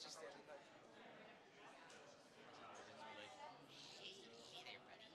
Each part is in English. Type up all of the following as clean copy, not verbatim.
just standing like. Hey there, buddy.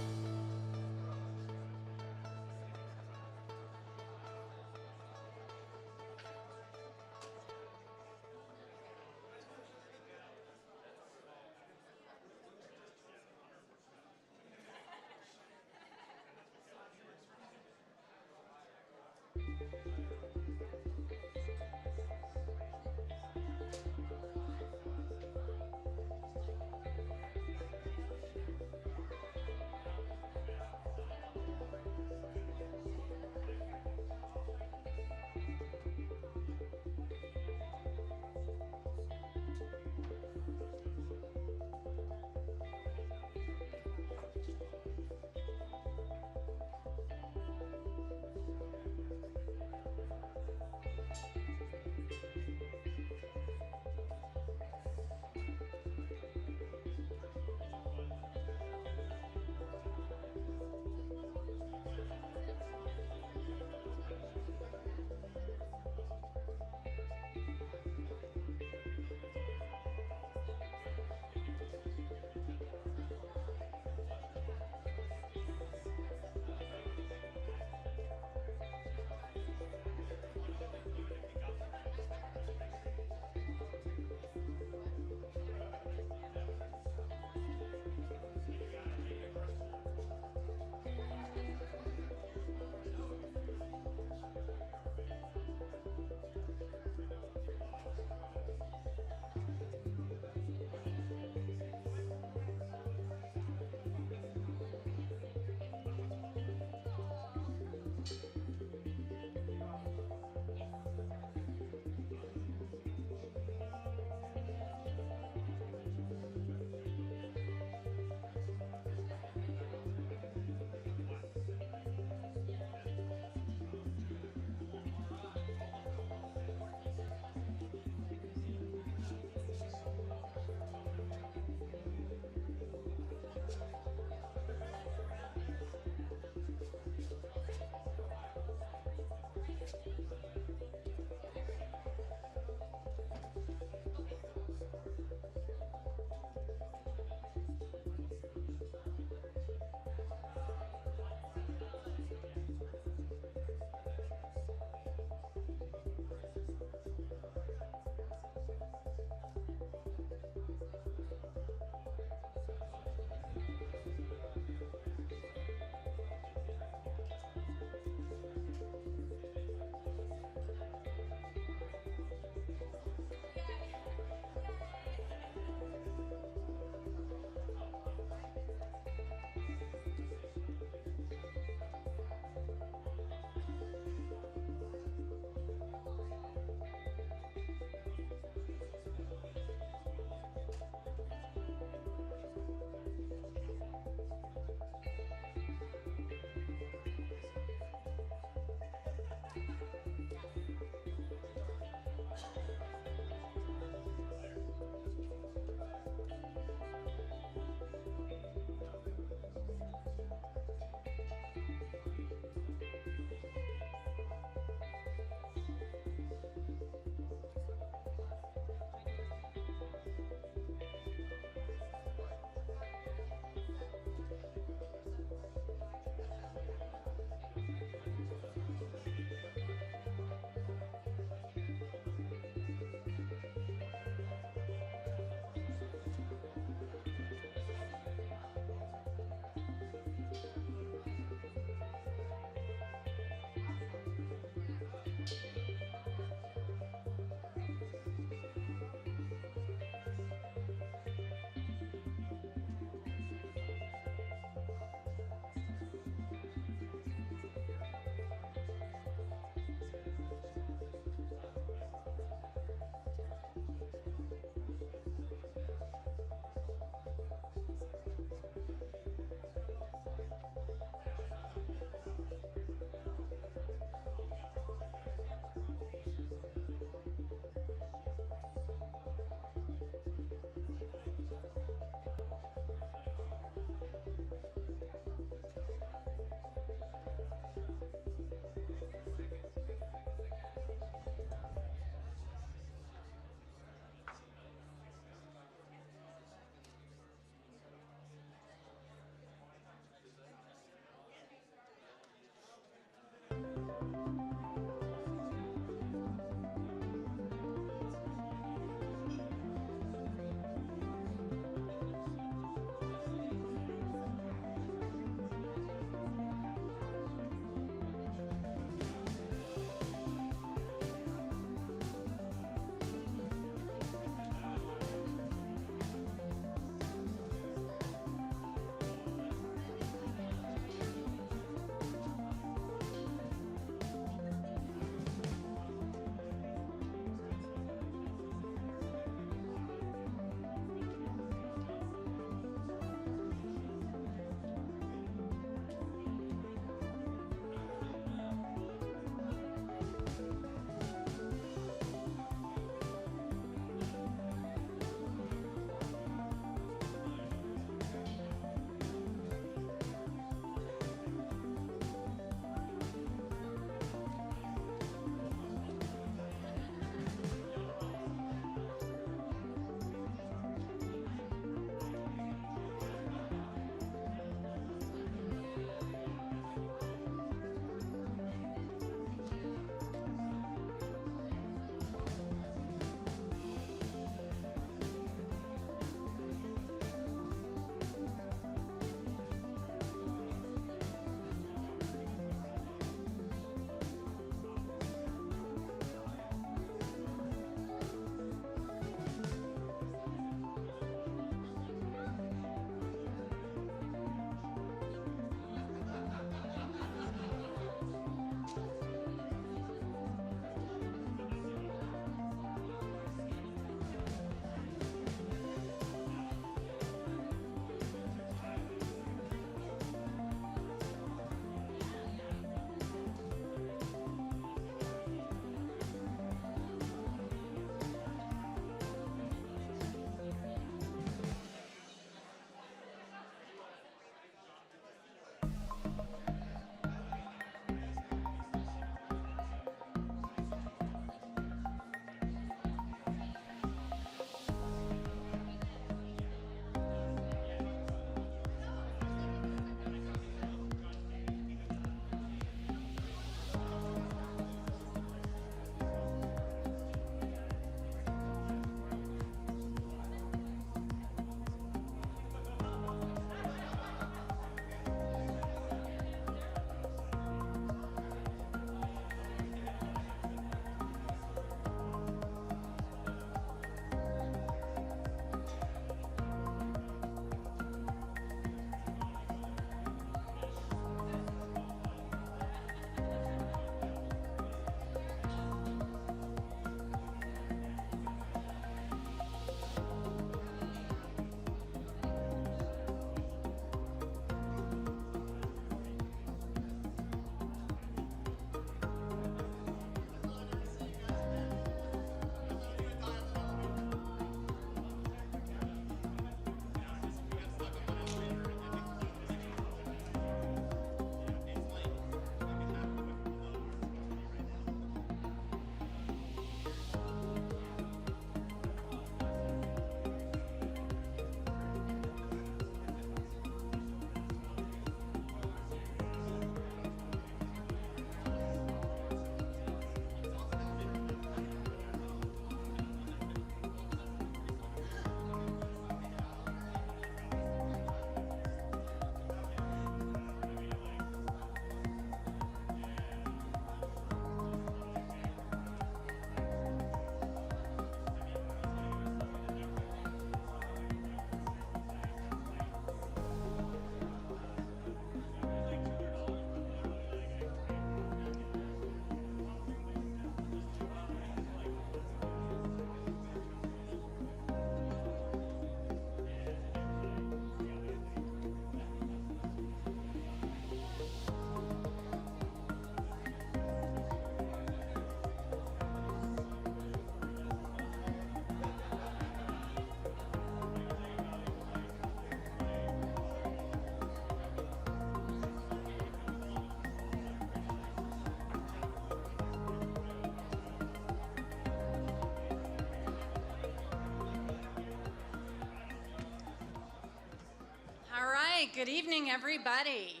Good evening, everybody.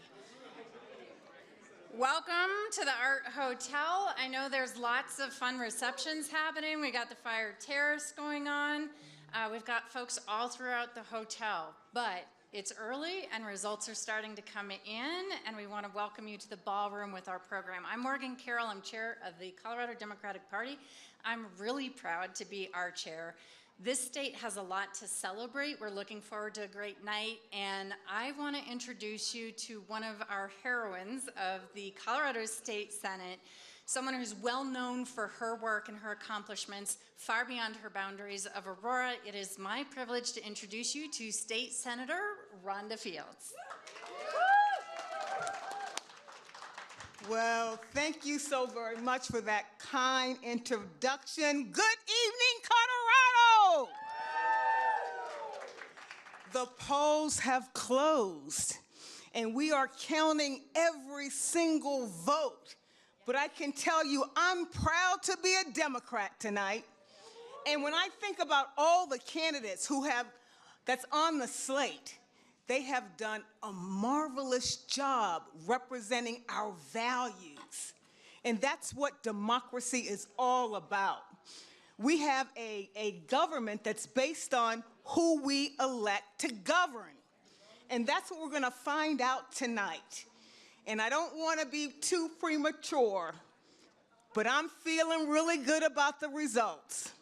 Welcome to the Art Hotel. I know there's lots of fun receptions happening. We got the fire terrace going on. We've got folks all throughout the hotel, but it's early and results are starting to come in, and we want to welcome you to the ballroom with our program. I'm Morgan Carroll. I'm chair of the Colorado Democratic Party. I'm really proud to be our chair. This state has a lot to celebrate. We're looking forward to a great night, and I want to introduce you to one of our heroines of the Colorado State Senate, someone who's well known for her work and her accomplishments far beyond her boundaries of Aurora. It is my privilege to introduce you to State Senator Rhonda Fields. Well, thank you so very much for that kind introduction. Good evening, Colorado! The polls have closed, and we are counting every single vote. But I can tell you, I'm proud to be a Democrat tonight. And when I think about all the candidates that's on the slate, they have done a marvelous job representing our values. And that's what democracy is all about. We have a government that's based on who we elect to govern. And that's what we're going to find out tonight. And I don't want to be too premature, but I'm feeling really good about the results.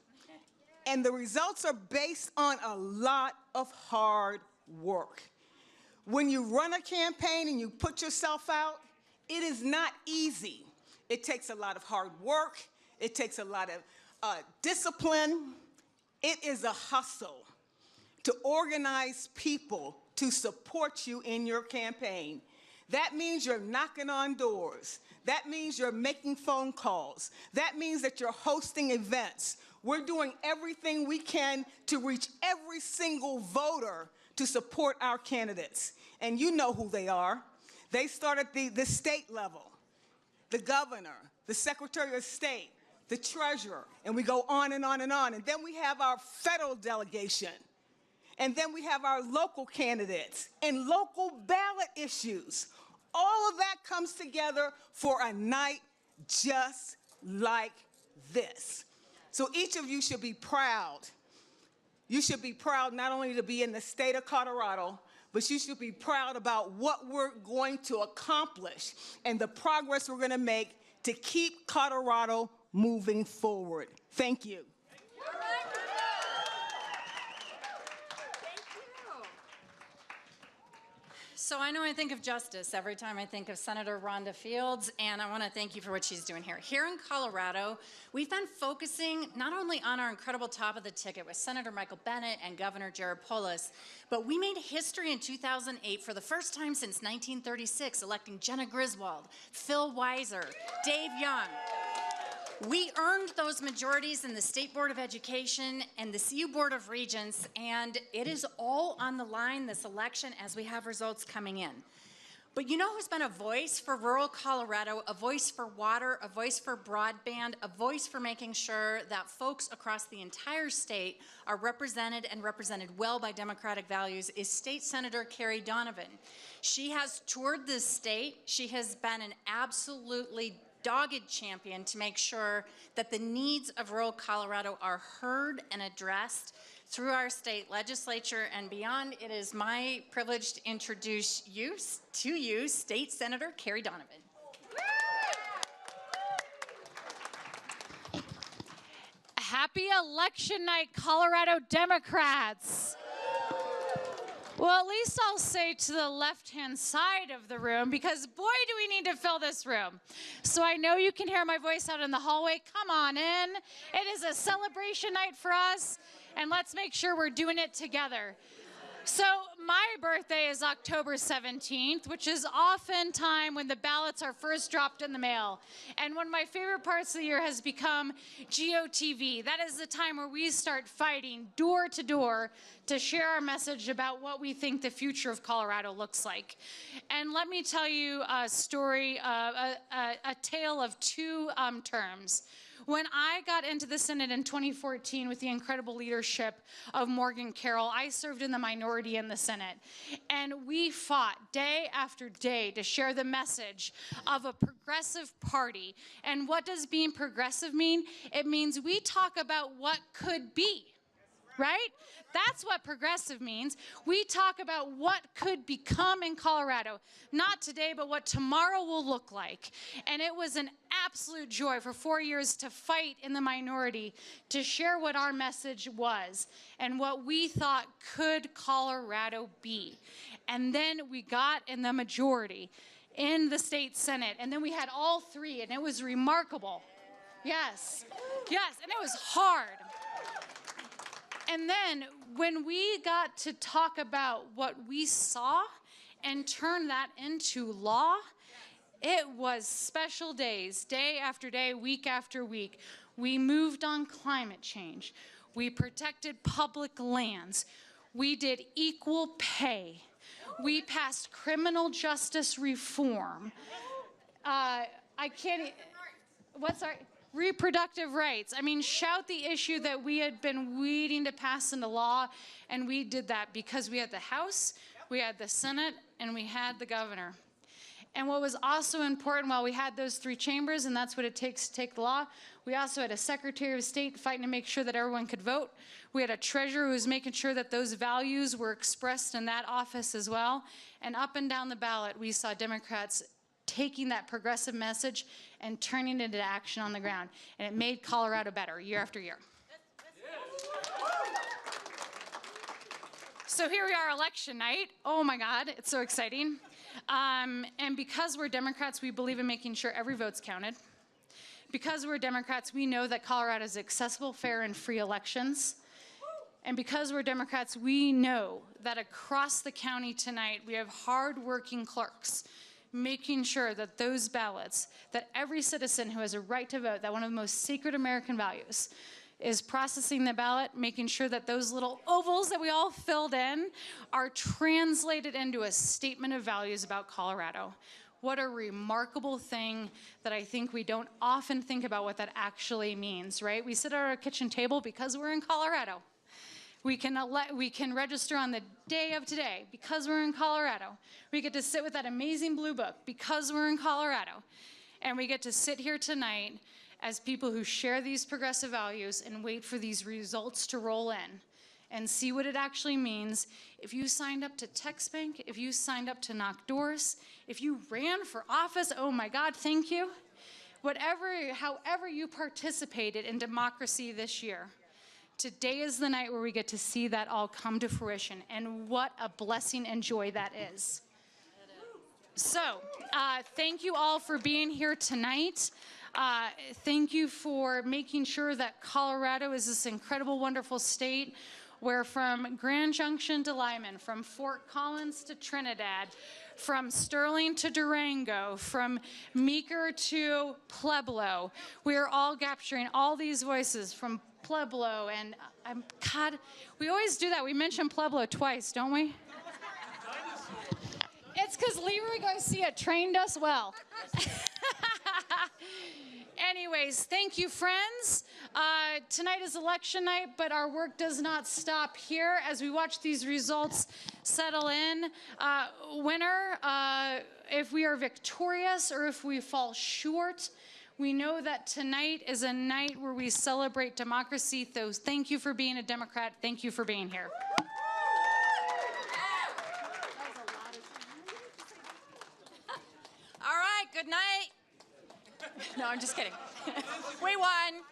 And the results are based on a lot of hard work. When you run a campaign and you put yourself out, it is not easy. It takes a lot of hard work. It takes a lot of discipline. It is a hustle to organize people to support you in your campaign. That means you're knocking on doors. That means you're making phone calls. That means that you're hosting events. We're doing everything we can to reach every single voter to support our candidates. And you know who they are. They start at the state level, the governor, the secretary of state, the treasurer, and we go on and on and on. And then we have our federal delegation. And then we have our local candidates and local ballot issues. All of that comes together for a night just like this. So each of you should be proud. You should be proud not only to be in the state of Colorado, but you should be proud about what we're going to accomplish and the progress we're going to make to keep Colorado moving forward. Thank you. So I know I think of justice every time I think of Senator Rhonda Fields, and I want to thank you for what she's doing here. Here in Colorado, we've been focusing not only on our incredible top of the ticket with Senator Michael Bennet and Governor Jared Polis, but we made history in 2008 for the first time since 1936, electing Jenna Griswold, Phil Weiser, Dave Young. We earned those majorities in the State Board of Education and the CU Board of Regents, and it is all on the line this election as we have results coming in. But you know who's been a voice for rural Colorado, a voice for water, a voice for broadband, a voice for making sure that folks across the entire state are represented and represented well by democratic values is State Senator Carrie Donovan. She has toured this state. She has been an absolutely dogged champion to make sure that the needs of rural Colorado are heard and addressed through our state legislature and beyond. It is my privilege to introduce you State Senator Carrie Donovan. Happy election night, Colorado Democrats. Well, at least I'll say to the left-hand side of the room, because boy, do we need to fill this room. So I know you can hear my voice out in the hallway. Come on in. It is a celebration night for us, and let's make sure we're doing it together. So my birthday is October 17th, which is often time when the ballots are first dropped in the mail. And one of my favorite parts of the year has become GOTV. That is the time where we start fighting door to door to share our message about what we think the future of Colorado looks like. And let me tell you a story, a tale of two terms. When I got into the Senate in 2014 with the incredible leadership of Morgan Carroll, I served in the minority in the Senate. And we fought day after day to share the message of a progressive party. And what does being progressive mean? It means we talk about what could be, right? That's what progressive means. We talk about what could become in Colorado, not today, but what tomorrow will look like. And it was an absolute joy for 4 years to fight in the minority, to share what our message was and what we thought could Colorado be. And then we got in the majority in the state Senate, and then we had all three, and it was remarkable. Yes, yes, and it was hard. And then when we got to talk about what we saw and turn that into law, it was special days, day after day, week after week. We moved on climate change. We protected public lands. We did equal pay. We passed criminal justice reform. Reproductive rights. I mean, shout the issue that we had been waiting to pass into law, and we did that because we had the House, we had the Senate, and we had the governor. And what was also important, while we had those three chambers, and that's what it takes to take the law, we also had a Secretary of State fighting to make sure that everyone could vote. We had a treasurer who was making sure that those values were expressed in that office as well. And up and down the ballot, we saw Democrats taking that progressive message and turning it into action on the ground. And it made Colorado better year after year. So here we are, election night. Oh my God, it's so exciting. And because we're Democrats, we believe in making sure every vote's counted. Because we're Democrats, we know that Colorado is accessible, fair, and free elections. And because we're Democrats, we know that across the county tonight, we have hardworking clerks making sure that those ballots, that every citizen who has a right to vote, that one of the most sacred American values, is processing the ballot, making sure that those little ovals that we all filled in are translated into a statement of values about Colorado. What a remarkable thing that I think we don't often think about what that actually means, right? We sit at our kitchen table because we're in Colorado. We can register on the day of today because we're in Colorado. We get to sit with that amazing blue book because we're in Colorado. And we get to sit here tonight as people who share these progressive values and wait for these results to roll in and see what it actually means. If you signed up to text bank, if you signed up to knock doors, if you ran for office, oh my God, thank you. However you participated in democracy this year, today is the night where we get to see that all come to fruition, and what a blessing and joy that is. So, thank you all for being here tonight. Thank you for making sure that Colorado is this incredible, wonderful state where from Grand Junction to Lyman, from Fort Collins to Trinidad, from Sterling to Durango, from Meeker to Pueblo, we are all capturing all these voices from Pueblo, and God, we always do that. We mention Pueblo twice, don't we? It's because Leroy Garcia trained us well. Anyways, thank you, friends. Tonight is election night, but our work does not stop here as we watch these results settle in. Winner, if we are victorious or if we fall short, we know that tonight is a night where we celebrate democracy. So thank you for being a Democrat. Thank you for being here. All right, good night. No, I'm just kidding. We won.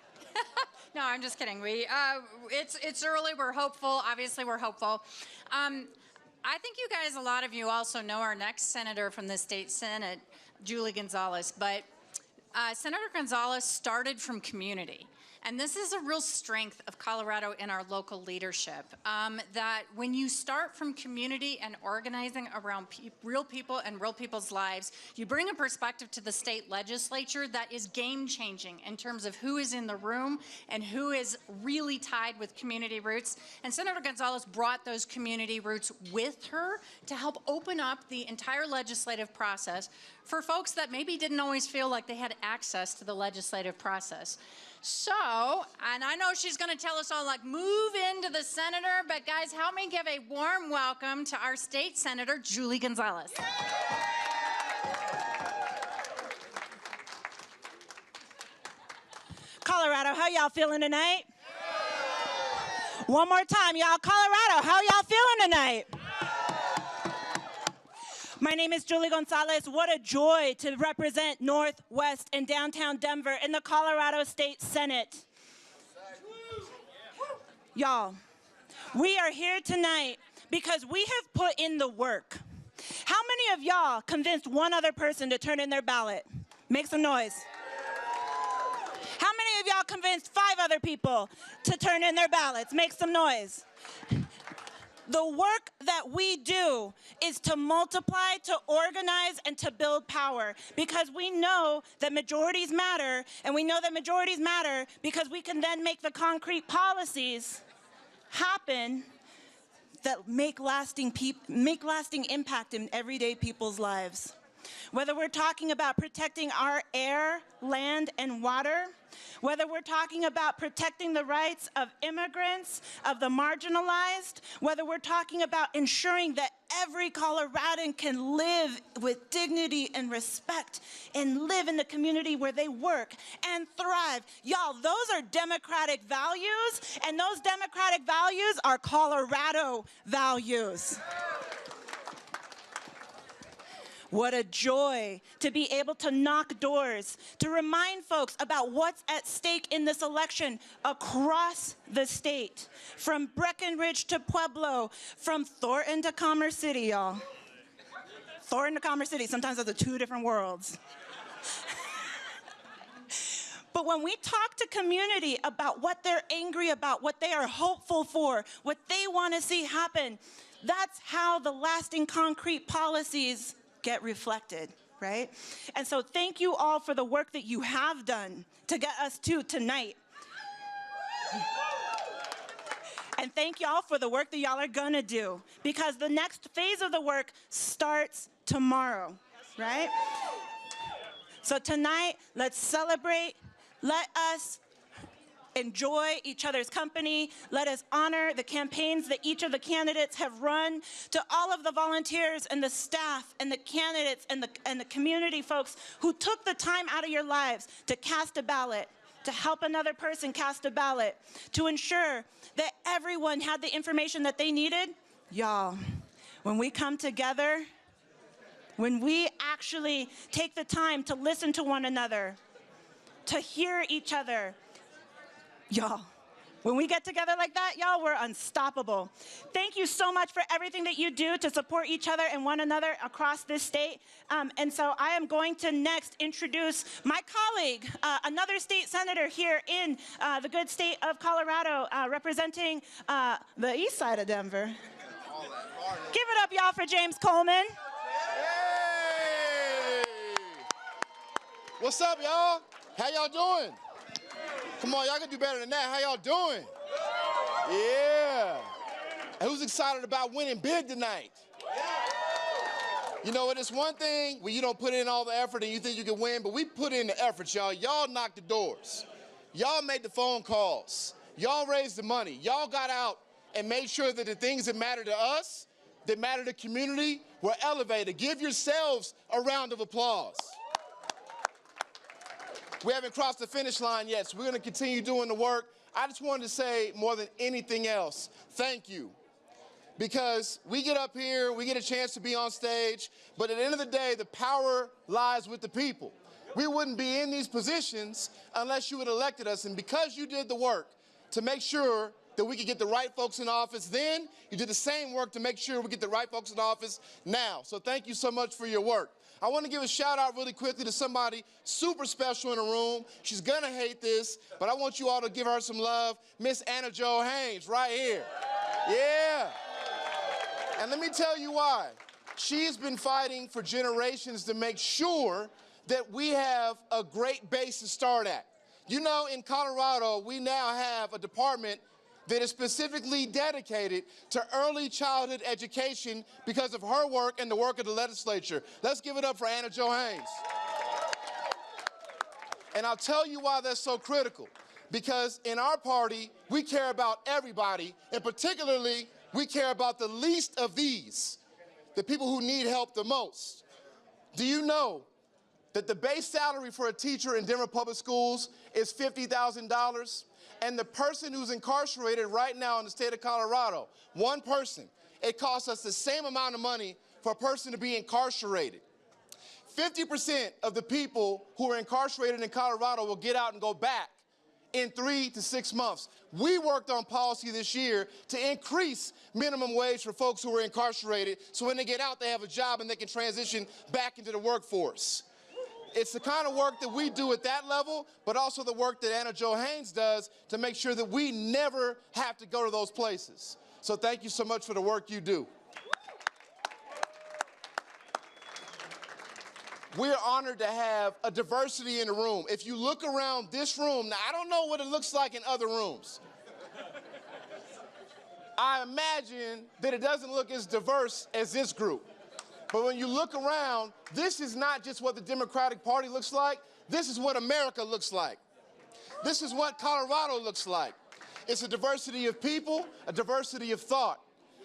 No, I'm just kidding. It's early. We're hopeful. Obviously, we're hopeful. I think you guys, a lot of you also know our next senator from the state Senate, Julie Gonzalez. But Senator Gonzalez started from community. And this is a real strength of Colorado in our local leadership, that when you start from community and organizing around real people and real people's lives, you bring a perspective to the state legislature that is game-changing in terms of who is in the room and who is really tied with community roots. And Senator Gonzalez brought those community roots with her to help open up the entire legislative process for folks that maybe didn't always feel like they had access to the legislative process. So, and I know she's going to tell us all, like, move into the senator, but guys, help me give a warm welcome to our state senator, Julie Gonzalez. Colorado, how y'all feeling tonight? One more time, y'all. Colorado, how y'all feeling tonight? My name is Julie Gonzalez. What a joy to represent Northwest and downtown Denver in the Colorado State Senate. Y'all, we are here tonight because we have put in the work. How many of y'all convinced one other person to turn in their ballot? Make some noise. How many of y'all convinced 5 other people to turn in their ballots? Make some noise. The work that we do is to multiply, to organize, and to build power, because we know that majorities matter, and we know that majorities matter because we can then make the concrete policies happen that make lasting impact in everyday people's lives. Whether we're talking about protecting our air, land, and water, whether we're talking about protecting the rights of immigrants, of the marginalized, whether we're talking about ensuring that every Coloradan can live with dignity and respect and live in the community where they work and thrive. Y'all, those are democratic values, and those democratic values are Colorado values. What a joy to be able to knock doors, to remind folks about what's at stake in this election across the state, from Breckenridge to Pueblo, from Thornton to Commerce City, y'all. Thornton to Commerce City, sometimes those are 2 different worlds. But when we talk to community about what they're angry about, what they are hopeful for, what they want to see happen, that's how the lasting concrete policies get reflected, right? And so thank you all for the work that you have done to get us to tonight. And thank y'all for the work that y'all are gonna do, because the next phase of the work starts tomorrow, right? So tonight, let's celebrate. Let us enjoy each other's company. Let us honor the campaigns that each of the candidates have run. To all of the volunteers and the staff and the candidates and the community folks who took the time out of your lives to cast a ballot, to help another person cast a ballot, to ensure that everyone had the information that they needed. Y'all, when we come together, when we actually take the time to listen to one another, to hear each other, y'all, when we get together like that, y'all, we're unstoppable. Thank you so much for everything that you do to support each other and one another across this state. And so I am going to next introduce my colleague, another state senator here in the good state of Colorado, representing the east side of Denver. Give it up, y'all, for James Coleman. Hey! What's up, y'all? How y'all doing? Come on, y'all can do better than that. How y'all doing? Yeah. And who's excited about winning big tonight? You know what, it's one thing when you don't put in all the effort and you think you can win, but we put in the effort, y'all. Y'all knocked the doors. Y'all made the phone calls. Y'all raised the money. Y'all got out and made sure that the things that matter to us, that matter to community, were elevated. Give yourselves a round of applause. We haven't crossed the finish line yet, so we're going to continue doing the work. I just wanted to say, more than anything else, thank you. Because we get up here, we get a chance to be on stage, but at the end of the day, the power lies with the people. We wouldn't be in these positions unless you had elected us, and because you did the work to make sure that we could get the right folks in office then, you did the same work to make sure we get the right folks in office now. So thank you so much for your work. I want to give a shout out really quickly to somebody super special in the room. She's gonna hate this, but I want you all to give her some love. Miss Anna Jo Haynes, right here. Yeah. And let me tell you why. She's been fighting for generations to make sure that we have a great base to start at. You know, in Colorado, we now have a department that is specifically dedicated to early childhood education because of her work and the work of the legislature. Let's give it up for Anna Jo Haynes. And I'll tell you why that's so critical. Because in our party, we care about everybody, and particularly, we care about the least of these, the people who need help the most. Do you know that the base salary for a teacher in Denver Public Schools is $50,000? And the person who's incarcerated right now in the state of Colorado, one person, it costs us the same amount of money for a person to be incarcerated. 50% of the people who are incarcerated in Colorado will get out and go back in 3 to 6 months. We worked on policy this year to increase minimum wage for folks who are incarcerated, so when they get out, they have a job and they can transition back into the workforce. It's the kind of work that we do at that level, but also the work that Anna Jo Haynes does to make sure that we never have to go to those places. So thank you so much for the work you do. We're honored to have a diversity in the room. If you look around this room, now I don't know what it looks like in other rooms. I imagine that it doesn't look as diverse as this group. But when you look around, this is not just what the Democratic Party looks like. This is what America looks like. This is what Colorado looks like. It's a diversity of people, a diversity of thought.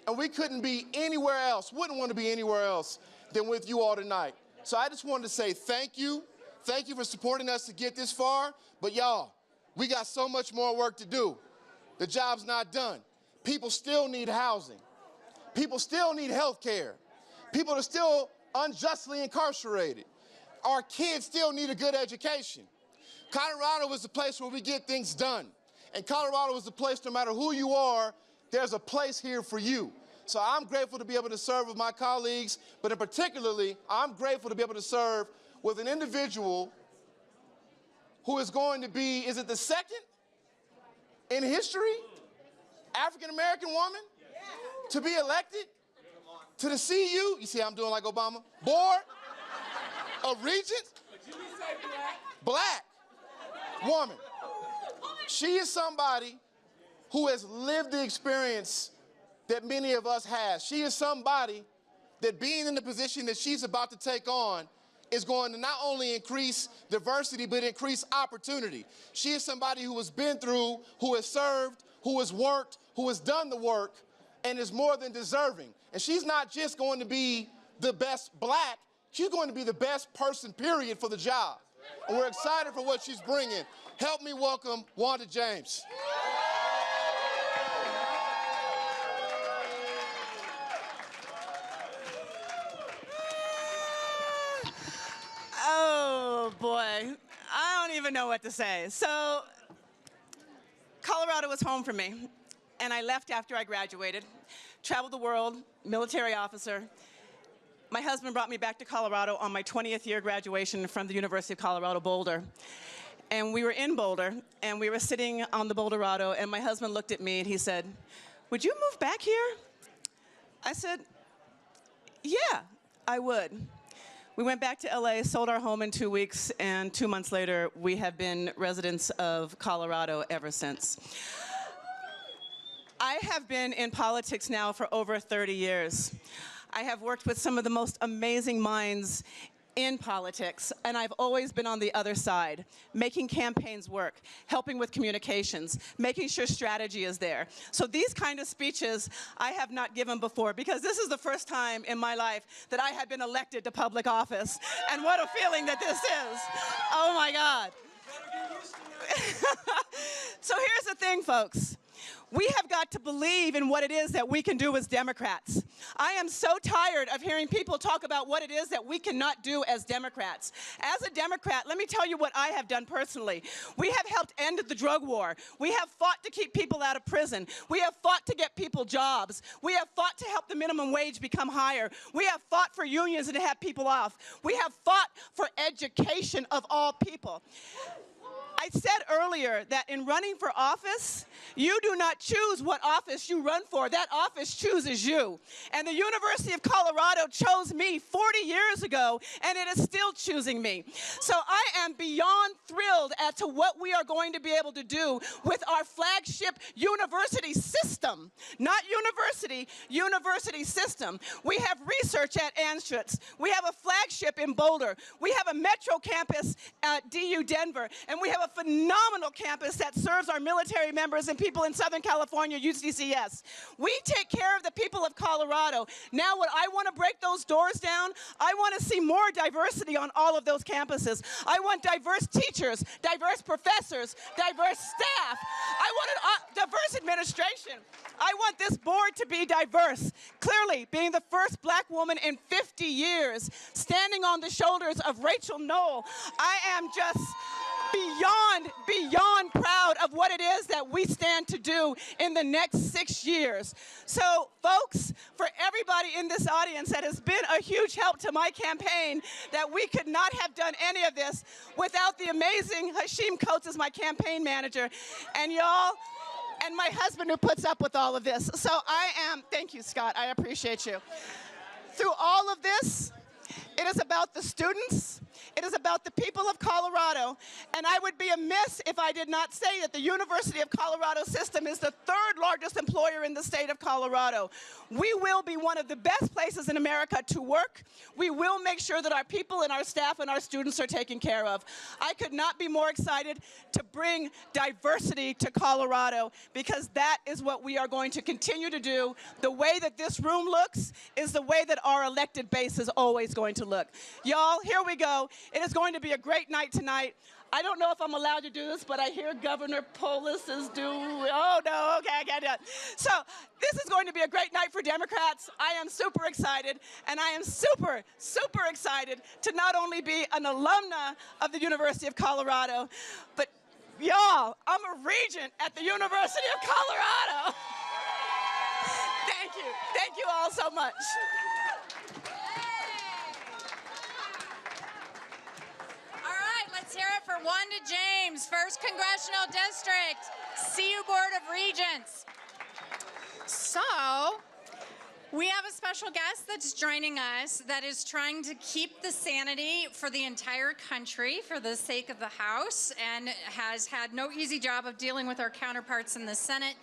And we couldn't be anywhere else, wouldn't want to be anywhere else than with you all tonight. So I just wanted to say thank you. Thank you for supporting us to get this far. But y'all, we got so much more work to do. The job's not done. People still need housing. People still need health care. People are still unjustly incarcerated. Our kids still need a good education. Colorado is the place where we get things done. And Colorado is the place, no matter who you are, there's a place here for you. So I'm grateful to be able to serve with my colleagues, but in particularly, I'm grateful to be able to serve with an individual who is going to be, is it the second in history, African-American woman to be elected to the CU, you see how I'm doing like Obama, board of regents, black woman. She is somebody who has lived the experience that many of us have. She is somebody that being in the position that she's about to take on is going to not only increase diversity, but increase opportunity. She is somebody who has been through, who has served, who has worked, who has done the work, and is more than deserving. And she's not just going to be the best black, she's going to be the best person, period, for the job. And we're excited for what she's bringing. Help me welcome Wanda James. Oh, boy. I don't even know what to say. So, Colorado was home for me, and I left after I graduated, traveled the world, military officer. My husband brought me back to Colorado on my 20th year graduation from the University of Colorado Boulder. And we were in Boulder, and we were sitting on the Boulderado, and my husband looked at me and he said, "Would you move back here?" I said, "Yeah, I would." We went back to LA, sold our home in 2 weeks, and 2 months later, we have been residents of Colorado ever since. I have been in politics now for over 30 years. I have worked with some of the most amazing minds in politics, and I've always been on the other side, making campaigns work, helping with communications, making sure strategy is there. So these kind of speeches I have not given before, because this is the first time in my life that I have been elected to public office, and what a feeling that this is. Oh my God. So here's the thing, folks. We have got to believe in what it is that we can do as Democrats. I am so tired of hearing people talk about what it is that we cannot do as Democrats. As a Democrat, let me tell you what I have done personally. We have helped end the drug war. We have fought to keep people out of prison. We have fought to get people jobs. We have fought to help the minimum wage become higher. We have fought for unions and to have people off. We have fought for education of all people. I said earlier that in running for office, you do not choose what office you run for. That office chooses you. And the University of Colorado chose me 40 years ago, and it is still choosing me. So I am beyond thrilled as to what we are going to be able to do with our flagship university system. Not university system. We have research at Anschutz. We have a flagship in Boulder. We have a metro campus at DU Denver. And we have a a phenomenal campus that serves our military members and people in Southern California, UCCS. We take care of the people of Colorado. Now, what I want to break those doors down, I want to see more diversity on all of those campuses. I want diverse teachers, diverse professors, diverse staff. I want a diverse administration. I want this board to be diverse. Clearly, being the first black woman in 50 years, standing on the shoulders of Rachel Knoll, I am just beyond proud of what it is that we stand to do in the next 6 years. So, folks, for everybody in this audience that has been a huge help to my campaign, that we could not have done any of this without the amazing Hashim Coates as my campaign manager, and y'all, and my husband who puts up with all of this. So thank you, Scott, I appreciate you. Through all of this, it is about the students. It is about the people of Colorado. And I would be amiss if I did not say that the University of Colorado system is the third largest employer in the state of Colorado. We will be one of the best places in America to work. We will make sure that our people and our staff and our students are taken care of. I could not be more excited to bring diversity to Colorado, because that is what we are going to continue to do. The way that this room looks is the way that our elected base is always going to look. Y'all, here we go. It is going to be a great night tonight. I don't know if I'm allowed to do this, but I hear Governor Polis is oh no, okay, I can't do it. So this is going to be a great night for Democrats. I am super excited, and I am super excited to not only be an alumna of the University of Colorado, but y'all, I'm a regent at the University of Colorado. Thank you all so much. Let's hear it for Wanda James, 1st Congressional District, CU Board of Regents. So, we have a special guest that's joining us that is trying to keep the sanity for the entire country for the sake of the House, and has had no easy job of dealing with our counterparts in the Senate.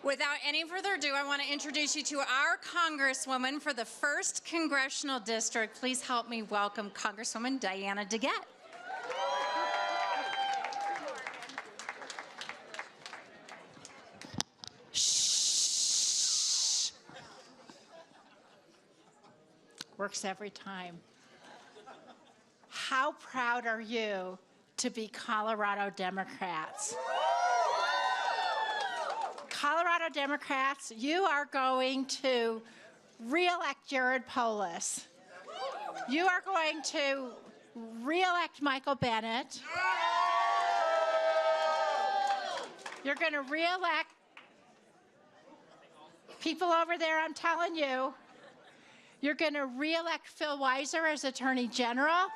Without any further ado, I want to introduce you to our Congresswoman for the 1st Congressional District. Please help me welcome Congresswoman Diana DeGette. Works every time. How proud are you to be Colorado Democrats? Colorado Democrats, you are going to re-elect Jared Polis. You are going to re-elect Michael Bennett. You're going to re-elect people over there, I'm telling you. You're going to re-elect Phil Weiser as Attorney General.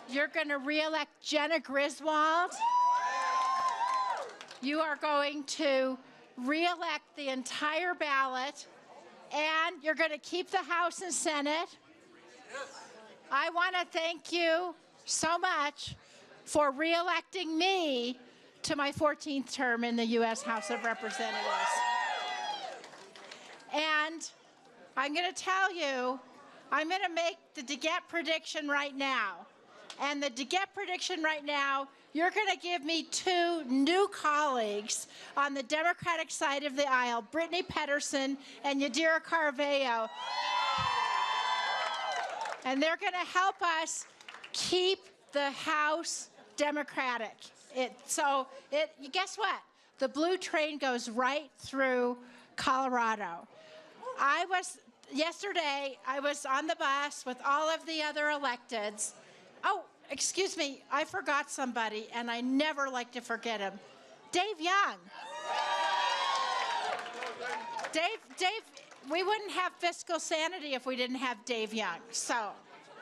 You're going to re-elect Jenna Griswold. You are going to re-elect the entire ballot, and you're going to keep the House and Senate. I want to thank you so much for re-electing me to my 14th term in the U.S. House of Representatives. And I'm going to tell you, I'm going to make the DeGette prediction right now. And the DeGette prediction right now, you're going to give me 2 new colleagues on the Democratic side of the aisle, Brittany Pedersen and Yadira Carvalho. And they're going to help us keep the House Democratic. Guess what? The blue train goes right through Colorado. Yesterday, I was on the bus with all of the other electeds. Oh, excuse me, I forgot somebody, and I never like to forget him. Dave Young. Dave, we wouldn't have fiscal sanity if we didn't have Dave Young. So,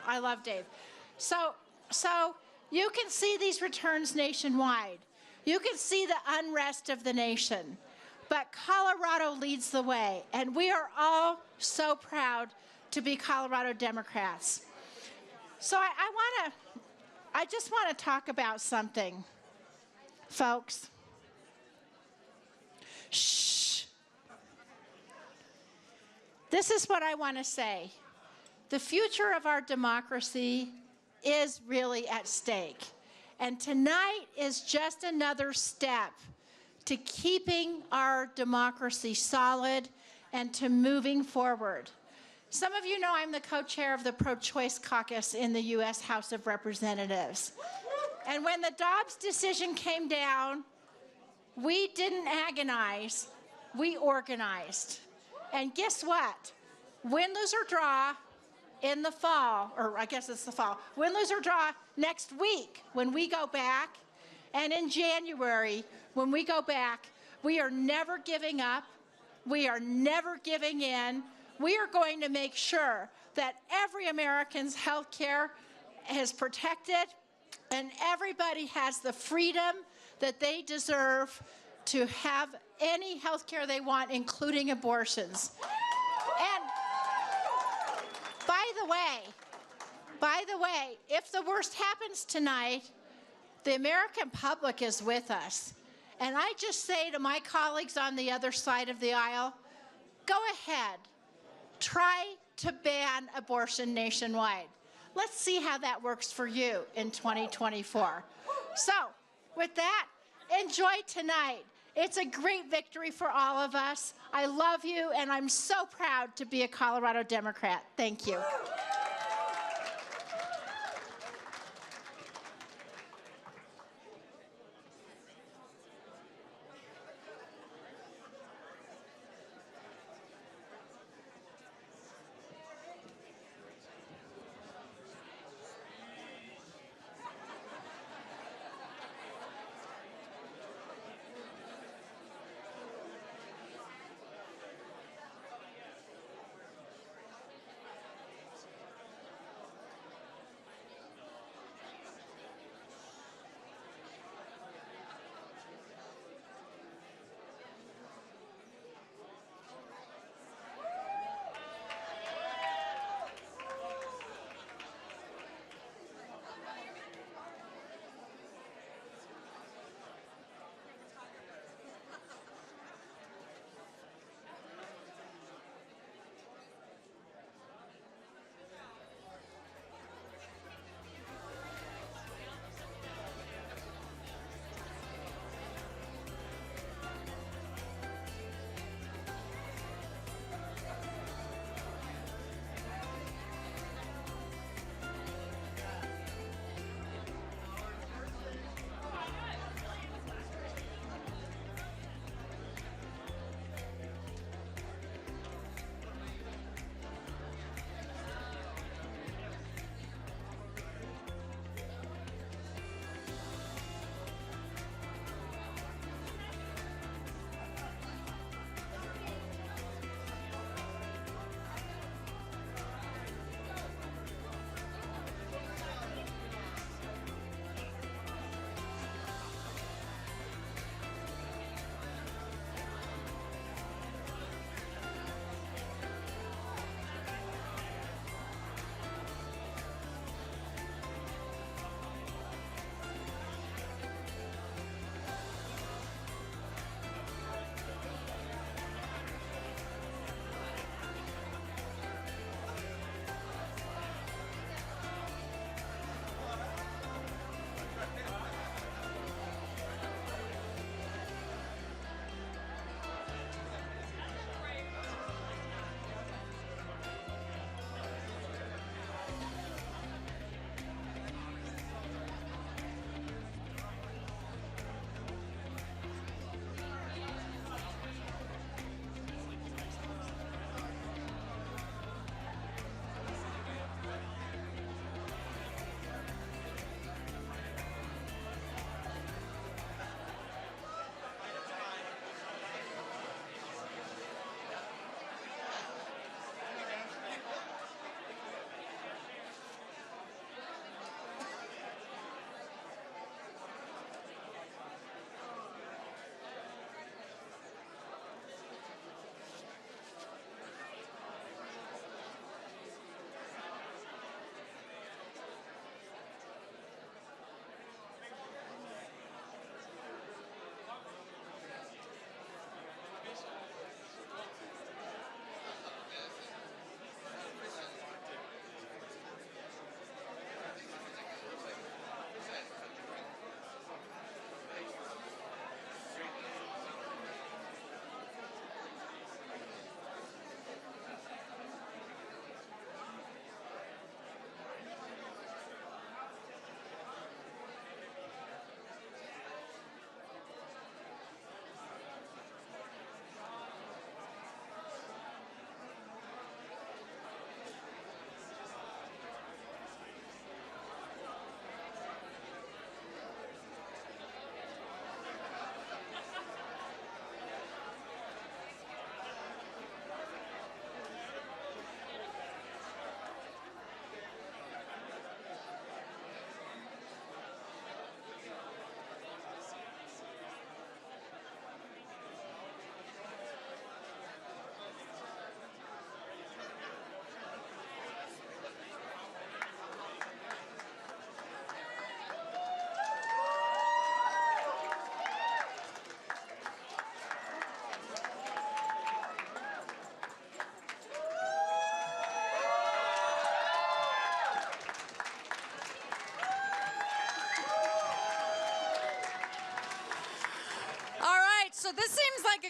I love Dave. So you can see these returns nationwide. You can see the unrest of the nation. But Colorado leads the way, and we are all so proud to be Colorado Democrats. So I just want to talk about something, folks. Shh. This is what I want to say. The future of our democracy is really at stake. And tonight is just another step to keeping our democracy solid and to moving forward. Some of you know I'm the co-chair of the pro-choice caucus in the U.S. House of Representatives. And when the Dobbs decision came down, we didn't agonize, we organized. And guess what? Win, lose, or draw in the fall, or I guess it's the fall, win, lose, or draw next week when we go back, and in January when we go back, we are never giving up, we are never giving in. We are going to make sure that every American's health care is protected and everybody has the freedom that they deserve to have any health care they want, including abortions. And by the way, if the worst happens tonight, the American public is with us. And I just say to my colleagues on the other side of the aisle, go ahead, try to ban abortion nationwide. Let's see how that works for you in 2024. So, with that, enjoy tonight. It's a great victory for all of us. I love you, and I'm so proud to be a Colorado Democrat. Thank you.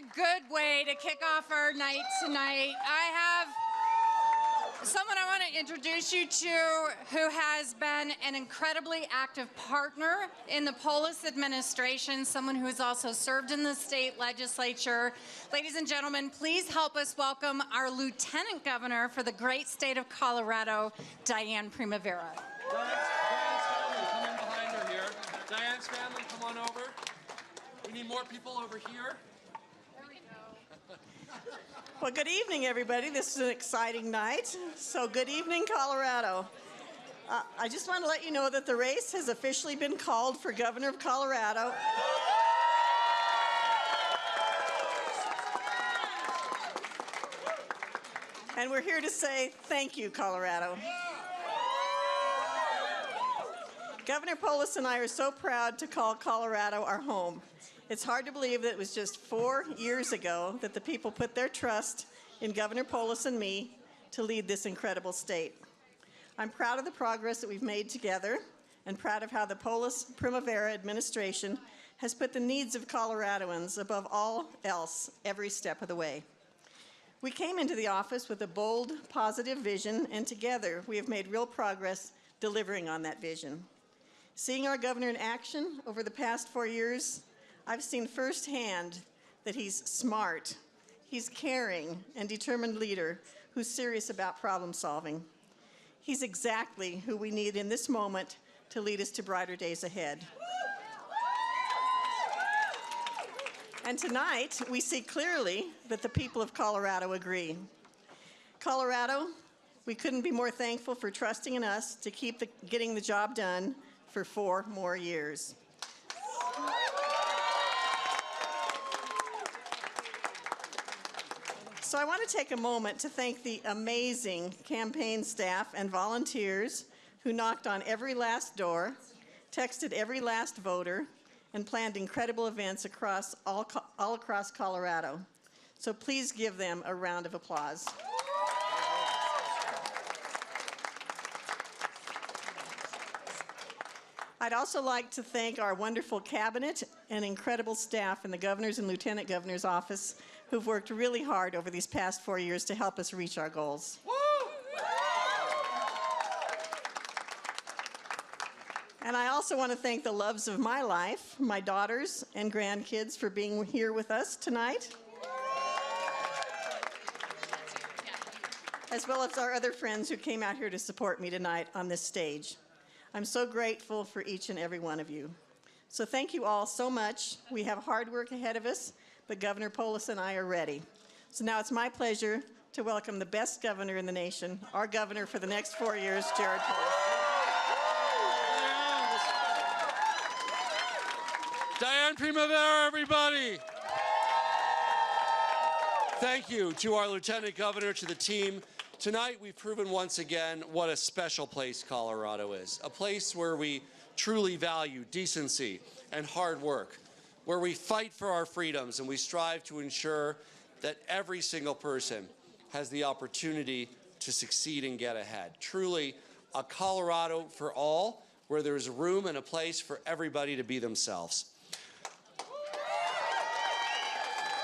a good way to kick off our night tonight. I have someone I want to introduce you to who has been an incredibly active partner in the Polis administration, someone who has also served in the state legislature. Ladies and gentlemen, please help us welcome our Lieutenant Governor for the great state of Colorado, Diane Primavera. Diane's family, come in behind her here. Diane's family, come on over. We need more people over here. Well, good evening, everybody. This is an exciting night. So good evening, Colorado. I just want to let you know that the race has officially been called for governor of Colorado. And we're here to say thank you, Colorado. Governor Polis and I are so proud to call Colorado our home. It's hard to believe that it was just 4 years ago that the people put their trust in Governor Polis and me to lead this incredible state. I'm proud of the progress that we've made together and proud of how the Polis Primavera administration has put the needs of Coloradoans above all else every step of the way. We came into the office with a bold, positive vision, and together we have made real progress delivering on that vision. Seeing our governor in action over the past 4 years, I've seen firsthand that he's smart, he's caring and determined leader who's serious about problem solving. He's exactly who we need in this moment to lead us to brighter days ahead. And tonight, we see clearly that the people of Colorado agree. Colorado, we couldn't be more thankful for trusting in us to keep getting the job done for 4 more years. So I want to take a moment to thank the amazing campaign staff and volunteers who knocked on every last door, texted every last voter, and planned incredible events all across Colorado. So please give them a round of applause. I'd also like to thank our wonderful cabinet and incredible staff in the governor's and lieutenant governor's office who've worked really hard over these past 4 years to help us reach our goals. And I also want to thank the loves of my life, my daughters and grandkids, for being here with us tonight, as well as our other friends who came out here to support me tonight on this stage. I'm so grateful for each and every one of you. So thank you all so much. We have hard work ahead of us, but Governor Polis and I are ready. So now it's my pleasure to welcome the best governor in the nation, our governor for the next 4 years, Jared Polis. Diane Primavera, everybody. Thank you to our Lieutenant Governor, to the team. Tonight, we've proven once again what a special place Colorado is, a place where we truly value decency and hard work, where we fight for our freedoms and we strive to ensure that every single person has the opportunity to succeed and get ahead. Truly, a Colorado for all, where there's room and a place for everybody to be themselves.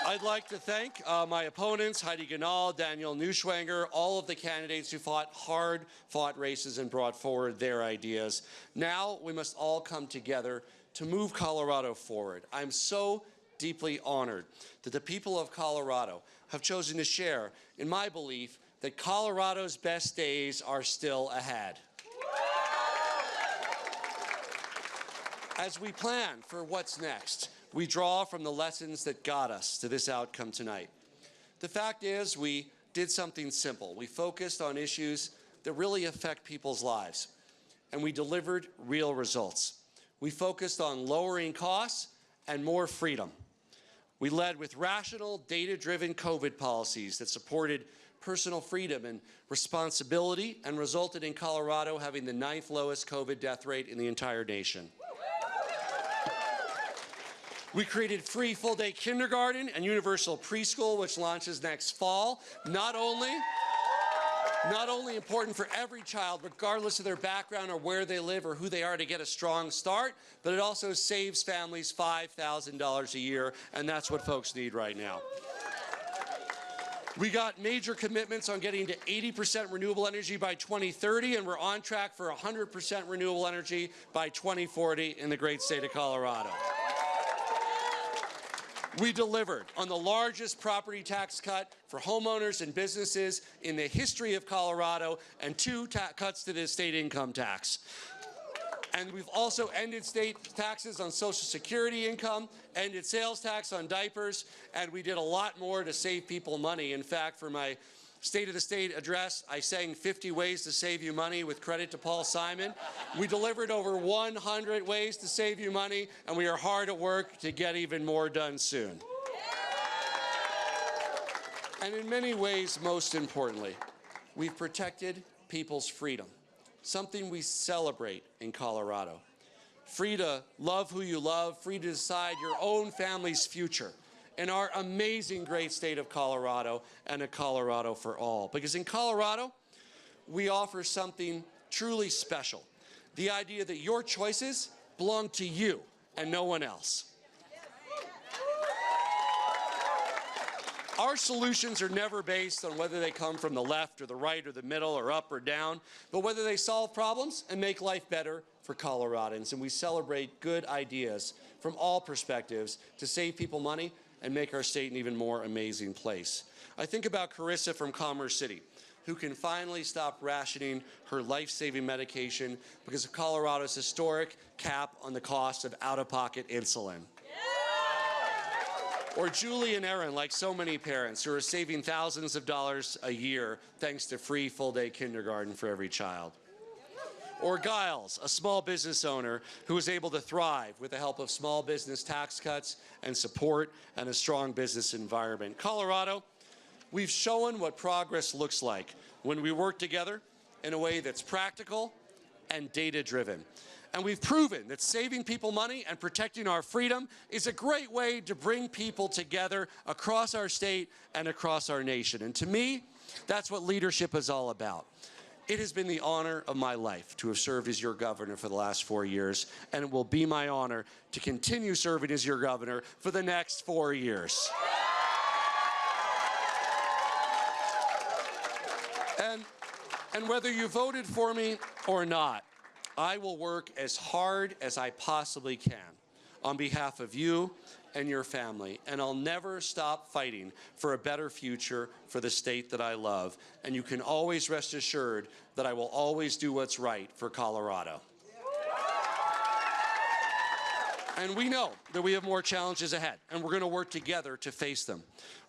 I'd like to thank my opponents, Heidi Ganahl, Daniel Neuschwanger, all of the candidates who fought races and brought forward their ideas. Now we must all come together to move Colorado forward. I'm so deeply honored that the people of Colorado have chosen to share in my belief that Colorado's best days are still ahead. As we plan for what's next, we draw from the lessons that got us to this outcome tonight. The fact is, we did something simple. We focused on issues that really affect people's lives, and we delivered real results. We focused on lowering costs and more freedom. We led with rational, data-driven COVID policies that supported personal freedom and responsibility and resulted in Colorado having the 9th lowest COVID death rate in the entire nation. We created free full-day kindergarten and universal preschool, which launches next fall. Not only Not only important for every child, regardless of their background or where they live or who they are, to get a strong start, but it also saves families $5,000 a year, and that's what folks need right now. We got major commitments on getting to 80% renewable energy by 2030, and we're on track for 100% renewable energy by 2040 in the great state of Colorado. We delivered on the largest property tax cut for homeowners and businesses in the history of Colorado, and 2 cuts to the state income tax. And we've also ended state taxes on Social Security income, ended sales tax on diapers, and we did a lot more to save people money. In fact, for my State of the State address, I sang 50 ways to save you money with credit to Paul Simon. We delivered over 100 ways to save you money, and we are hard at work to get even more done soon. And in many ways, most importantly, we've protected people's freedom, something we celebrate in Colorado. Free to love who you love, free to decide your own family's future in our amazing great state of Colorado, and a Colorado for all. Because in Colorado, we offer something truly special. The idea that your choices belong to you and no one else. Our solutions are never based on whether they come from the left or the right or the middle or up or down, but whether they solve problems and make life better for Coloradans. And we celebrate good ideas from all perspectives to save people money and make our state an even more amazing place. I think about Carissa from Commerce City, who can finally stop rationing her life-saving medication because of Colorado's historic cap on the cost of out-of-pocket insulin. Or Julie and Erin, like so many parents, who are saving thousands of dollars a year thanks to free full-day kindergarten for every child. Or Giles, a small business owner who was able to thrive with the help of small business tax cuts and support and a strong business environment. Colorado, we've shown what progress looks like when we work together in a way that's practical and data-driven. And we've proven that saving people money and protecting our freedom is a great way to bring people together across our state and across our nation. And to me, that's what leadership is all about. It has been the honor of my life to have served as your governor for the last 4 years, and it will be my honor to continue serving as your governor for the next 4 years. And whether you voted for me or not, I will work as hard as I possibly can on behalf of you and your family, and I'll never stop fighting for a better future for the state that I love. And you can always rest assured that I will always do what's right for Colorado. And we know that we have more challenges ahead, and we're going to work together to face them.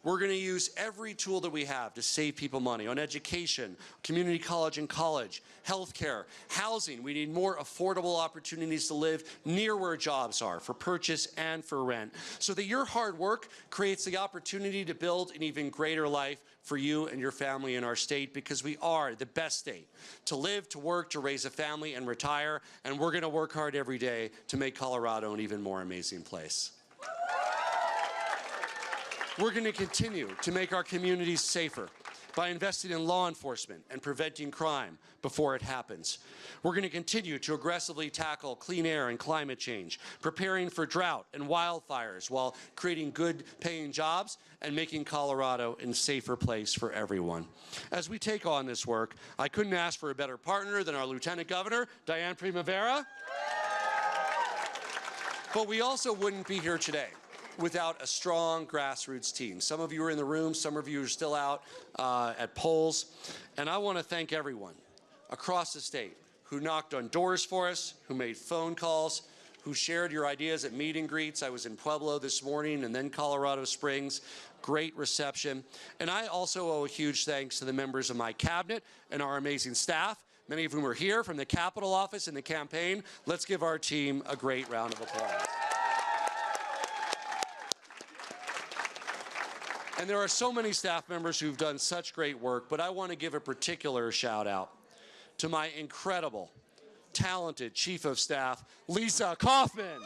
We're going to use every tool that we have to save people money on education, community college and college, healthcare, housing. We need more affordable opportunities to live near where jobs are, for purchase and for rent, so that your hard work creates the opportunity to build an even greater life for you and your family in our state, because we are the best state to live, to work, to raise a family and retire, and we're going to work hard every day to make Colorado an even more amazing place. We're going to continue to make our communities safer by investing in law enforcement and preventing crime before it happens. We're going to continue to aggressively tackle clean air and climate change, preparing for drought and wildfires while creating good-paying jobs and making Colorado a safer place for everyone. As we take on this work, I couldn't ask for a better partner than our Lieutenant Governor, Diane Primavera. But we also wouldn't be here today without a strong grassroots team. Some of you are in the room, some of you are still out at polls, and I want to thank everyone across the state who knocked on doors for us, who made phone calls, who shared your ideas at meet and greets. I was in Pueblo this morning and then Colorado Springs. Great reception. And I also owe a huge thanks to the members of my cabinet and our amazing staff, many of whom are here from the Capitol office and the campaign. Let's give our team a great round of applause. And there are so many staff members who've done such great work, but I want to give a particular shout out to my incredible, talented Chief of Staff, Lisa Kaufman.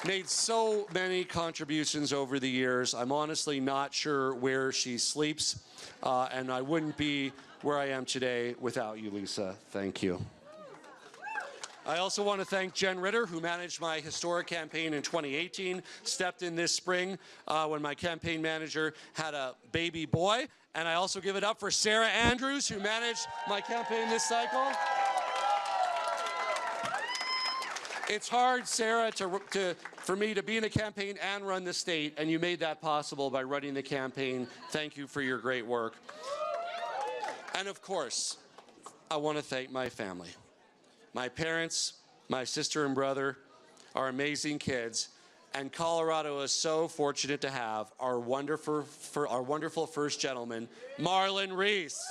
made so many contributions over the years. I'm honestly not sure where she sleeps, and I wouldn't be where I am today without you, Lisa. Thank you. I also want to thank Jen Ritter, who managed my historic campaign in 2018, stepped in this spring when my campaign manager had a baby boy. And I also give it up for Sarah Andrews, who managed my campaign this cycle. It's hard, Sarah, for me to be in a campaign and run the state, and you made that possible by running the campaign. Thank you for your great work. And of course, I want to thank my family. My parents, my sister and brother, our amazing kids, and Colorado is so fortunate to have our wonderful first gentleman, Marlon Reese.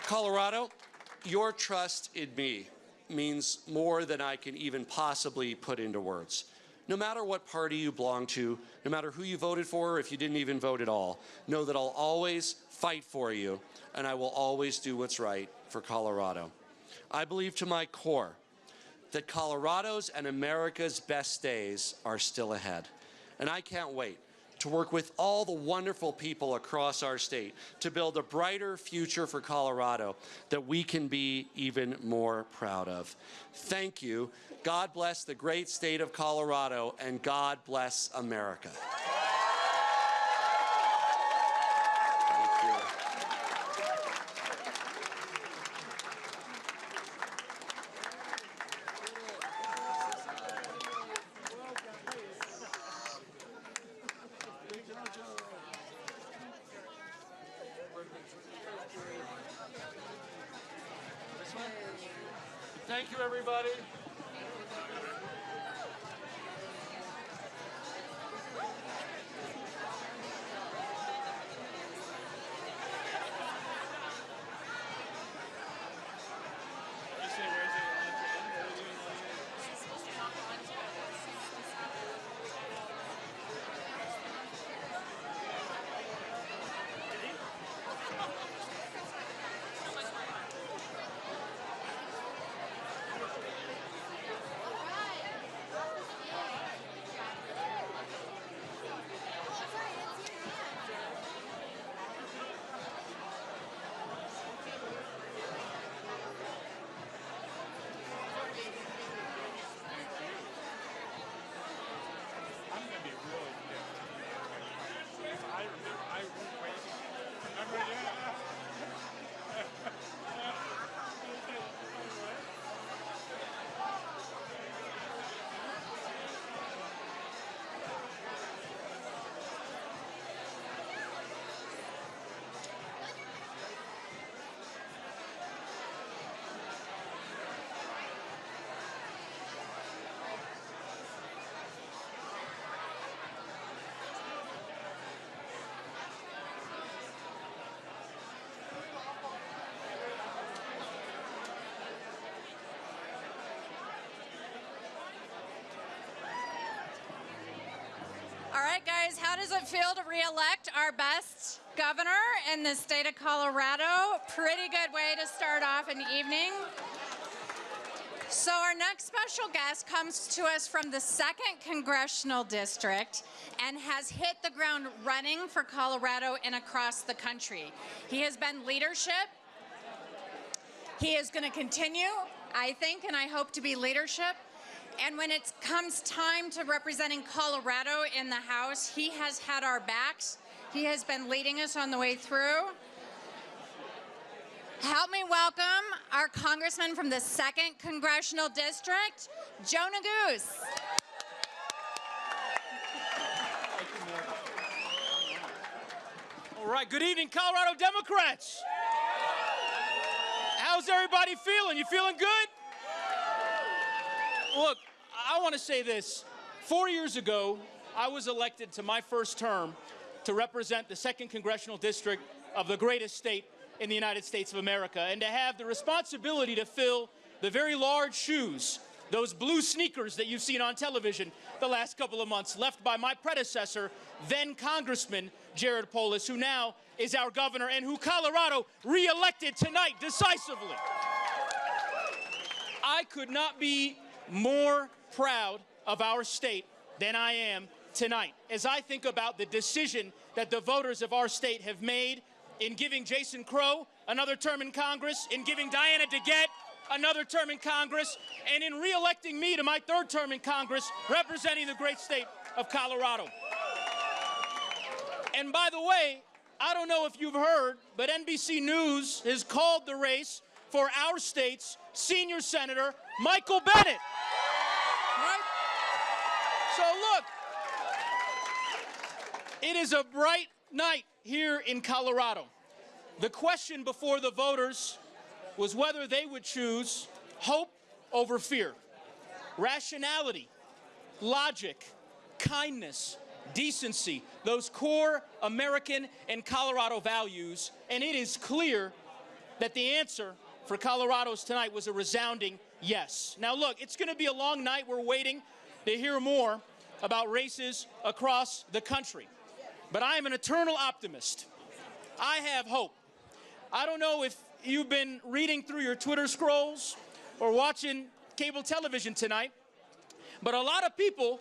Colorado, your trust in me means more than I can even possibly put into words. No matter what party you belong to, no matter who you voted for, or if you didn't even vote at all, know that I'll always fight for you, and I will always do what's right for Colorado. I believe to my core that Colorado's and America's best days are still ahead, and I can't wait to work with all the wonderful people across our state to build a brighter future for Colorado that we can be even more proud of. Thank you. God bless the great state of Colorado, and God bless America. Thank you. Thank you, everybody. All right, guys, how does it feel to re-elect our best governor in the state of Colorado? Pretty good way to start off an evening. So our next special guest comes to us from the 2nd Congressional District and has hit the ground running for Colorado and across the country. He has been leadership. He is going to continue, I think, and I hope to be leadership. And when it comes time to representing Colorado in the House, he has had our backs. He has been leading us on the way through. Help me welcome our congressman from the 2nd Congressional District, Joe Neguse. All right, good evening, Colorado Democrats. How's everybody feeling? You feeling good? Look, I want to say this. 4 years ago, I was elected to my first term to represent the 2nd Congressional District of the greatest state in the United States of America, and to have the responsibility to fill the very large shoes, those blue sneakers that you've seen on television the last couple of months, left by my predecessor, then Congressman Jared Polis, who now is our governor and who Colorado re-elected tonight decisively. I could not be more proud of our state than I am tonight as I think about the decision that the voters of our state have made in giving Jason Crow another term in Congress, in giving Diana DeGette another term in Congress, and in re-electing me to my third term in Congress representing the great state of Colorado. And by the way, I don't know if you've heard, but NBC News has called the race for our state's senior senator, Michael Bennet. Right? So look, it is a bright night here in Colorado. The question before the voters was whether they would choose hope over fear, rationality, logic, kindness, decency, those core American and Colorado values, and it is clear that the answer for Colorado's tonight was a resounding yes. Now look, it's going to be a long night. We're waiting to hear more about races across the country. But I am an eternal optimist. I have hope. I don't know if you've been reading through your Twitter scrolls or watching cable television tonight, but a lot of people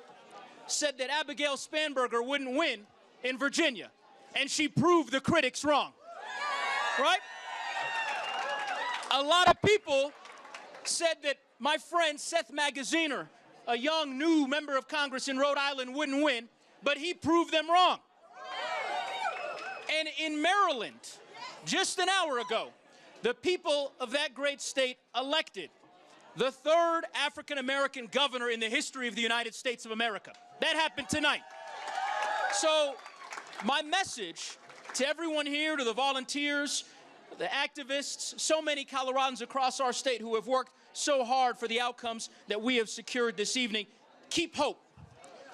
said that Abigail Spanberger wouldn't win in Virginia, and she proved the critics wrong, right? A lot of people said that my friend Seth Magaziner, a young new member of Congress in Rhode Island, wouldn't win, but he proved them wrong. And in Maryland, just an hour ago, the people of that great state elected the third African-American governor in the history of the United States of America. That happened tonight. So my message to everyone here, to the volunteers, the activists, so many Coloradans across our state who have worked so hard for the outcomes that we have secured this evening, keep hope,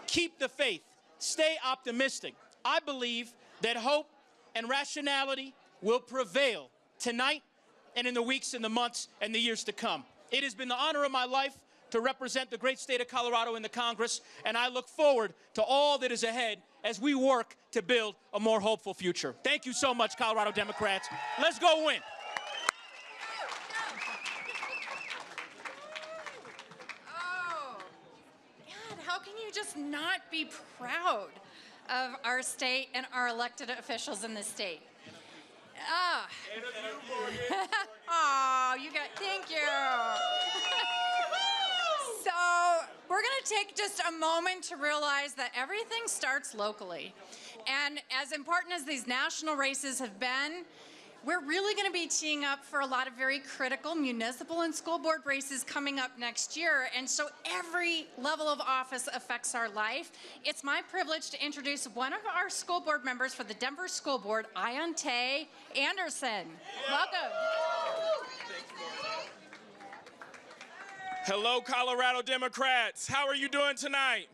keep the faith, stay optimistic. I believe that hope and rationality will prevail tonight and in the weeks and the months and the years to come. It has been the honor of my life to represent the great state of Colorado in the Congress, and I look forward to all that is ahead as we work to build a more hopeful future. Thank you so much, Colorado Democrats. Let's go win. Oh, God, how can you just not be proud of our state and our elected officials in this state? Ah. Oh, you got, thank you. So we're going to take just a moment to realize that everything starts locally. And as important as these national races have been, we're really going to be teeing up for a lot of very critical municipal and school board races coming up next year. And so every level of office affects our life. It's my privilege to introduce one of our school board members for the Denver School Board, Ayante Anderson. Welcome. Hello, Colorado Democrats. How are you doing tonight?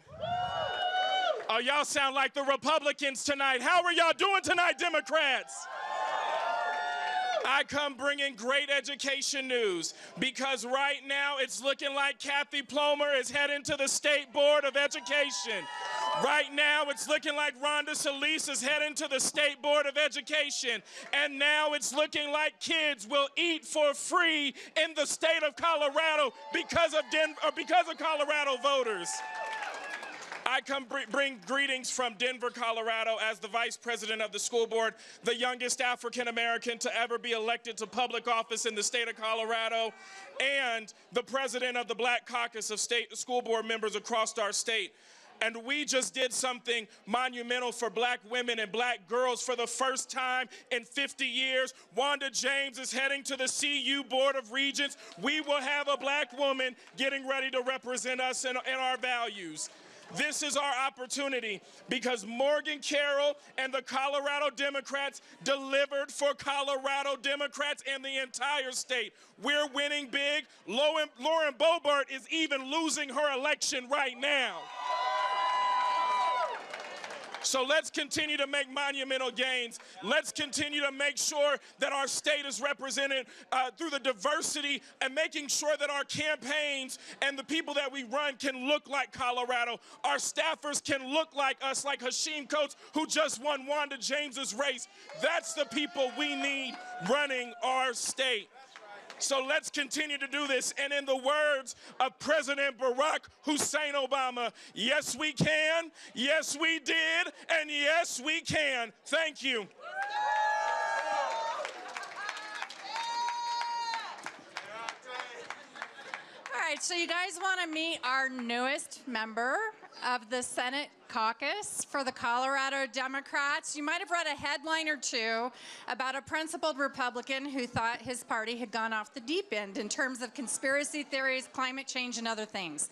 Oh, y'all sound like the Republicans tonight. How are y'all doing tonight, Democrats? I come bringing great education news because right now it's looking like Kathy Plomer is heading to the State Board of Education. Right now it's looking like Rhonda Solis is heading to the State Board of Education. And now it's looking like kids will eat for free in the state of Colorado because of Colorado voters. I come bring greetings from Denver, Colorado, as the Vice President of the school board, the youngest African American to ever be elected to public office in the state of Colorado, and the President of the Black Caucus of state school board members across our state. And we just did something monumental for black women and black girls for the first time in 50 years. Wanda James is heading to the CU Board of Regents. We will have a black woman getting ready to represent us in our values. This is our opportunity because Morgan Carroll and the Colorado Democrats delivered for Colorado Democrats and the entire state. We're winning big. Lauren Boebert is even losing her election right now. So let's continue to make monumental gains. Let's continue to make sure that our state is represented through the diversity and making sure that our campaigns and the people that we run can look like Colorado. Our staffers can look like us, like Hashim Coates, who just won Wanda James's race. That's the people we need running our state. So let's continue to do this. And in the words of President Barack Hussein Obama, yes, we can, yes, we did, and yes, we can. Thank you. All right, so you guys want to meet our newest member of the Senate caucus for the Colorado Democrats. You might have read a headline or two about a principled Republican who thought his party had gone off the deep end in terms of conspiracy theories, climate change, and other things.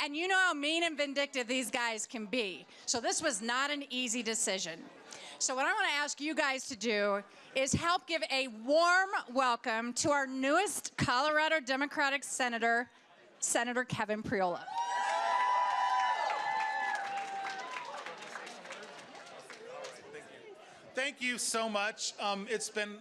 And you know how mean and vindictive these guys can be. So this was not an easy decision. So what I want to ask you guys to do is help give a warm welcome to our newest Colorado Democratic Senator, Senator Kevin Priola. Thank you so much. It's been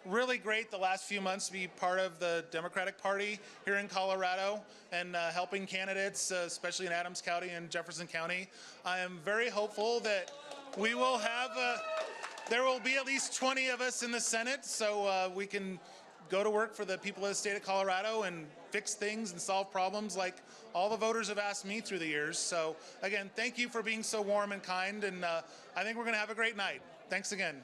really great the last few months to be part of the Democratic Party here in Colorado and helping candidates, especially in Adams County and Jefferson County. I am very hopeful that we will have, there will be at least 20 of us in the Senate so we can go to work for the people of the state of Colorado and fix things and solve problems like all the voters have asked me through the years. So again, thank you for being so warm and kind, and I think we're going to have a great night. Thanks again.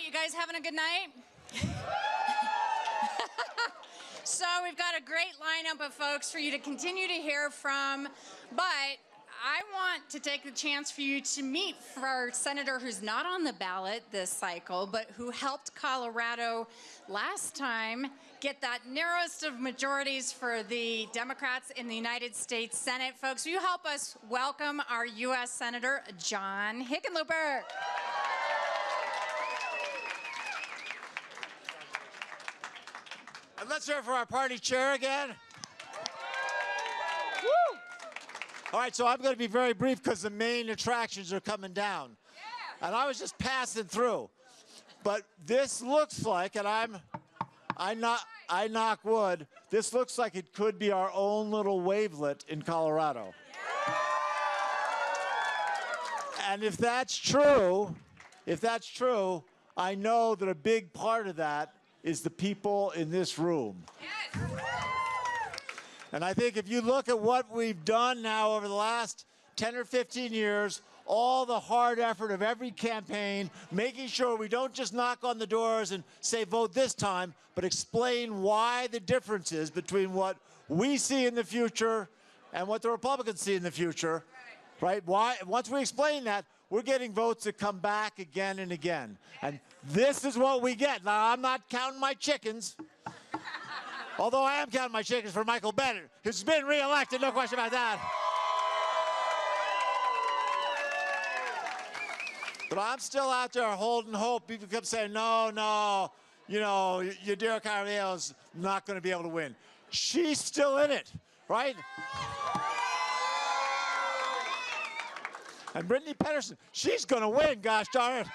You guys having a good night? So we've got a great lineup of folks for you to continue to hear from, but I want to take the chance for you to meet for our senator who's not on the ballot this cycle, but who helped Colorado last time get that narrowest of majorities for the Democrats in the United States Senate. Folks, will you help us welcome our U.S. Senator, John Hickenlooper. And let's hear it for our party chair again. Woo! All right, so I'm going to be very brief because the main attractions are coming down. Yeah. And I was just passing through. But this looks like, and I knock wood, this looks like it could be our own little wavelet in Colorado. Yeah. And if that's true, I know that a big part of that is the people in this room. Yes. And I think if you look at what we've done now over the last 10 or 15 years, all the hard effort of every campaign, making sure we don't just knock on the doors and say vote this time, but explain why the difference is between what we see in the future and what the Republicans see in the future, right? Why? Once we explain that, we're getting votes that come back again and again. And this is what we get. Now, I'm not counting my chickens, although I am counting my chickens for Michael Bennett, who's been reelected, no question about that. But I'm still out there holding hope. People kept saying, no, you know, Yadira Carrillo's not going to be able to win. She's still in it, right? And Brittany Pedersen, she's going to win, gosh darn it.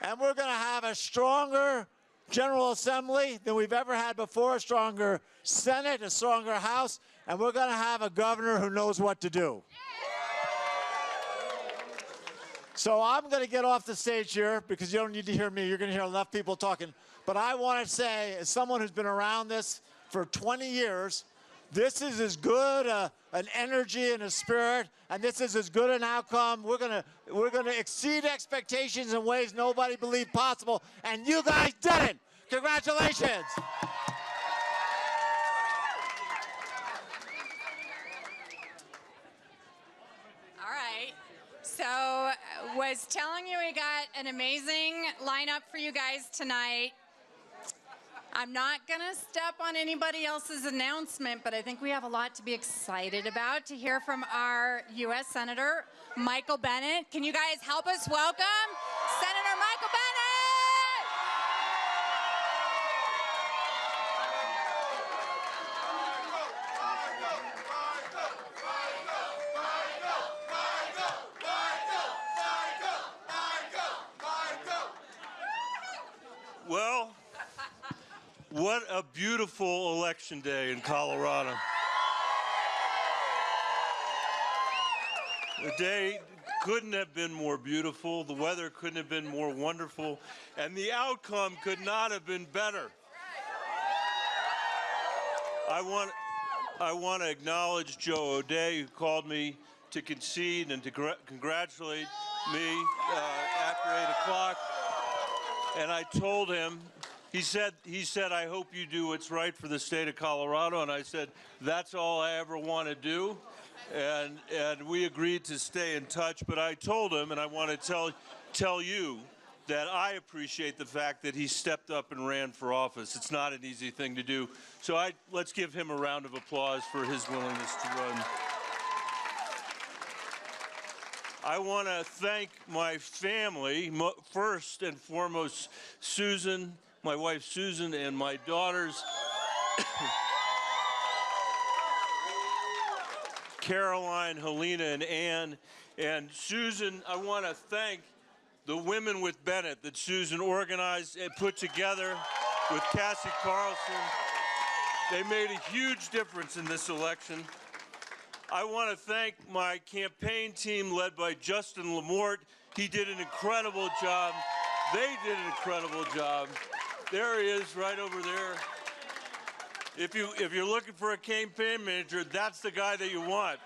And we're going to have a stronger General Assembly than we've ever had before, a stronger Senate, a stronger House, and we're going to have a governor who knows what to do. So I'm going to get off the stage here because you don't need to hear me. You're going to hear enough people talking. But I want to say, as someone who's been around this for 20 years, this is as good an energy and a spirit, and this is as good an outcome. We're gonna exceed expectations in ways nobody believed possible, and you guys did it. Congratulations. All right. So, was telling you we got an amazing lineup for you guys tonight. I'm not going to step on anybody else's announcement, but I think we have a lot to be excited about to hear from our U.S. Senator, Michael Bennett. Can you guys help us welcome Senator Michael Bennett? Well, what a beautiful election day in Colorado. The day couldn't have been more beautiful, the weather couldn't have been more wonderful, and the outcome could not have been better. I want to acknowledge Joe O'Dea, who called me to concede and to congratulate me after 8 o'clock. And I told him, he said, I hope you do what's right for the state of Colorado. And I said, that's all I ever want to do. And we agreed to stay in touch. But I told him, and I want to tell you, that I appreciate the fact that he stepped up and ran for office. It's not an easy thing to do. So let's give him a round of applause for his willingness to run. I want to thank my family, first and foremost, Susan, my wife Susan, and my daughters, Caroline, Helena, and Ann. And Susan, I want to thank the Women with Bennett that Susan organized and put together with Cassie Carlson. They made a huge difference in this election. I want to thank my campaign team led by Justin Lamort. He did an incredible job. They did an incredible job. There he is, right over there. If you're looking for a campaign manager, that's the guy that you want.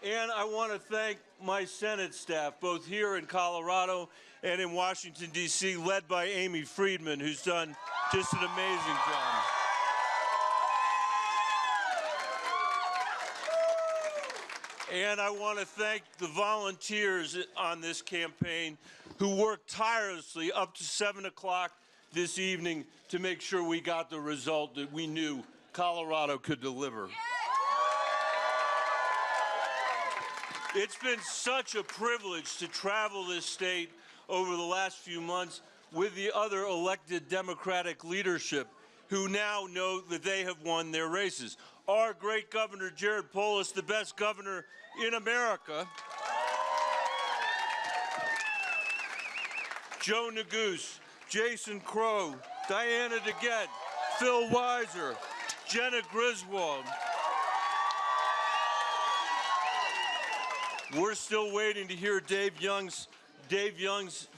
And I want to thank my Senate staff, both here in Colorado and in Washington, D.C., led by Amy Friedman, who's done just an amazing job. And I want to thank the volunteers on this campaign who worked tirelessly up to 7 o'clock this evening to make sure we got the result that we knew Colorado could deliver. It's been such a privilege to travel this state over the last few months with the other elected Democratic leadership who now know that they have won their races. Our great Governor Jared Polis, the best governor in America. Joe Neguse, Jason Crow, Diana DeGette, Phil Weiser, Jenna Griswold. We're still waiting to hear Dave Young's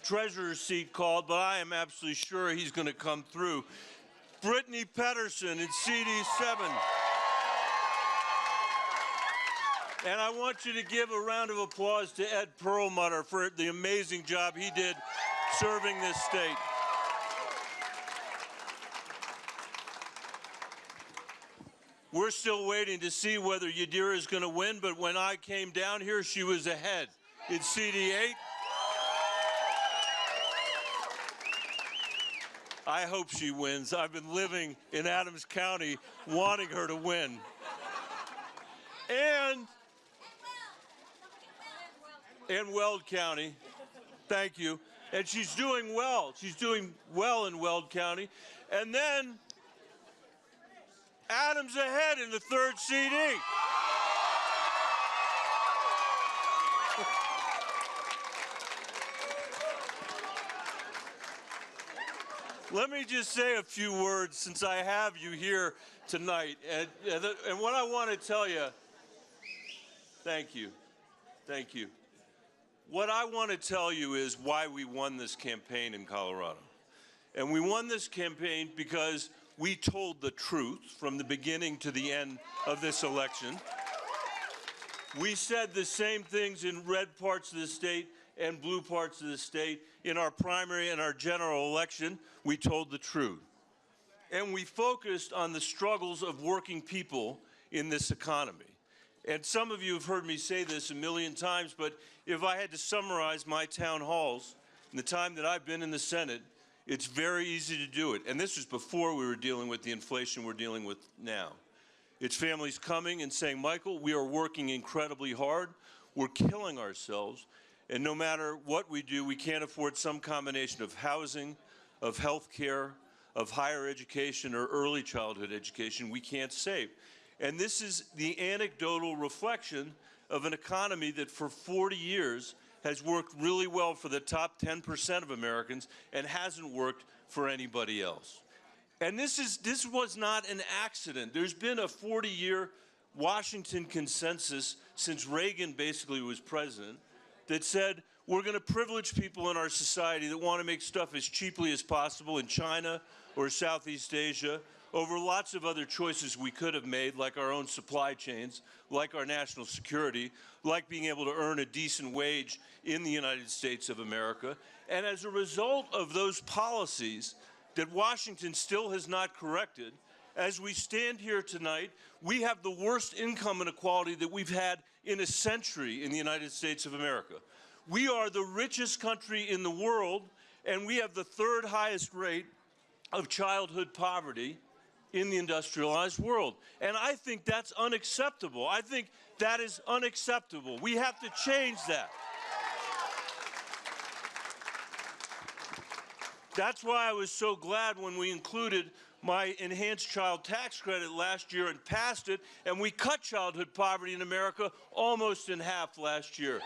treasurer's seat called, but I am absolutely sure he's going to come through. Brittany Pedersen in CD7. And I want you to give a round of applause to Ed Perlmutter for the amazing job he did serving this state. We're still waiting to see whether Yadira is going to win, but when I came down here, she was ahead in CD8. I hope she wins. I've been living in Adams County wanting her to win. And Weld County. Thank you. And she's doing well. She's doing well in Weld County. And then Adams ahead in the third CD. Let me just say a few words since I have you here tonight. And what I want to tell you, thank you. Thank you. What I want to tell you is why we won this campaign in Colorado. And we won this campaign because we told the truth from the beginning to the end of this election. We said the same things in red parts of the state and blue parts of the state. In our primary and our general election, we told the truth. And we focused on the struggles of working people in this economy. And some of you have heard me say this a million times, but if I had to summarize my town halls in the time that I've been in the Senate, it's very easy to do it. And this was before we were dealing with the inflation we're dealing with now. It's families coming and saying, Michael, we are working incredibly hard. We're killing ourselves. And no matter what we do, we can't afford some combination of housing, of health care, of higher education or early childhood education we can't save. And this is the anecdotal reflection of an economy that for 40 years has worked really well for the top 10% of Americans and hasn't worked for anybody else. And this was not an accident. There's been a 40-year Washington consensus since Reagan basically was president that said we're going to privilege people in our society that want to make stuff as cheaply as possible in China or Southeast Asia over lots of other choices we could have made, like our own supply chains, like our national security, like being able to earn a decent wage in the United States of America. And as a result of those policies that Washington still has not corrected, as we stand here tonight, we have the worst income inequality that we've had in a century in the United States of America. We are the richest country in the world, and we have the third highest rate of childhood poverty in the industrialized world. And I think that's unacceptable. I think that is unacceptable. We have to change that. That's why I was so glad when we included my enhanced child tax credit last year and passed it, and we cut childhood poverty in America almost in half last year.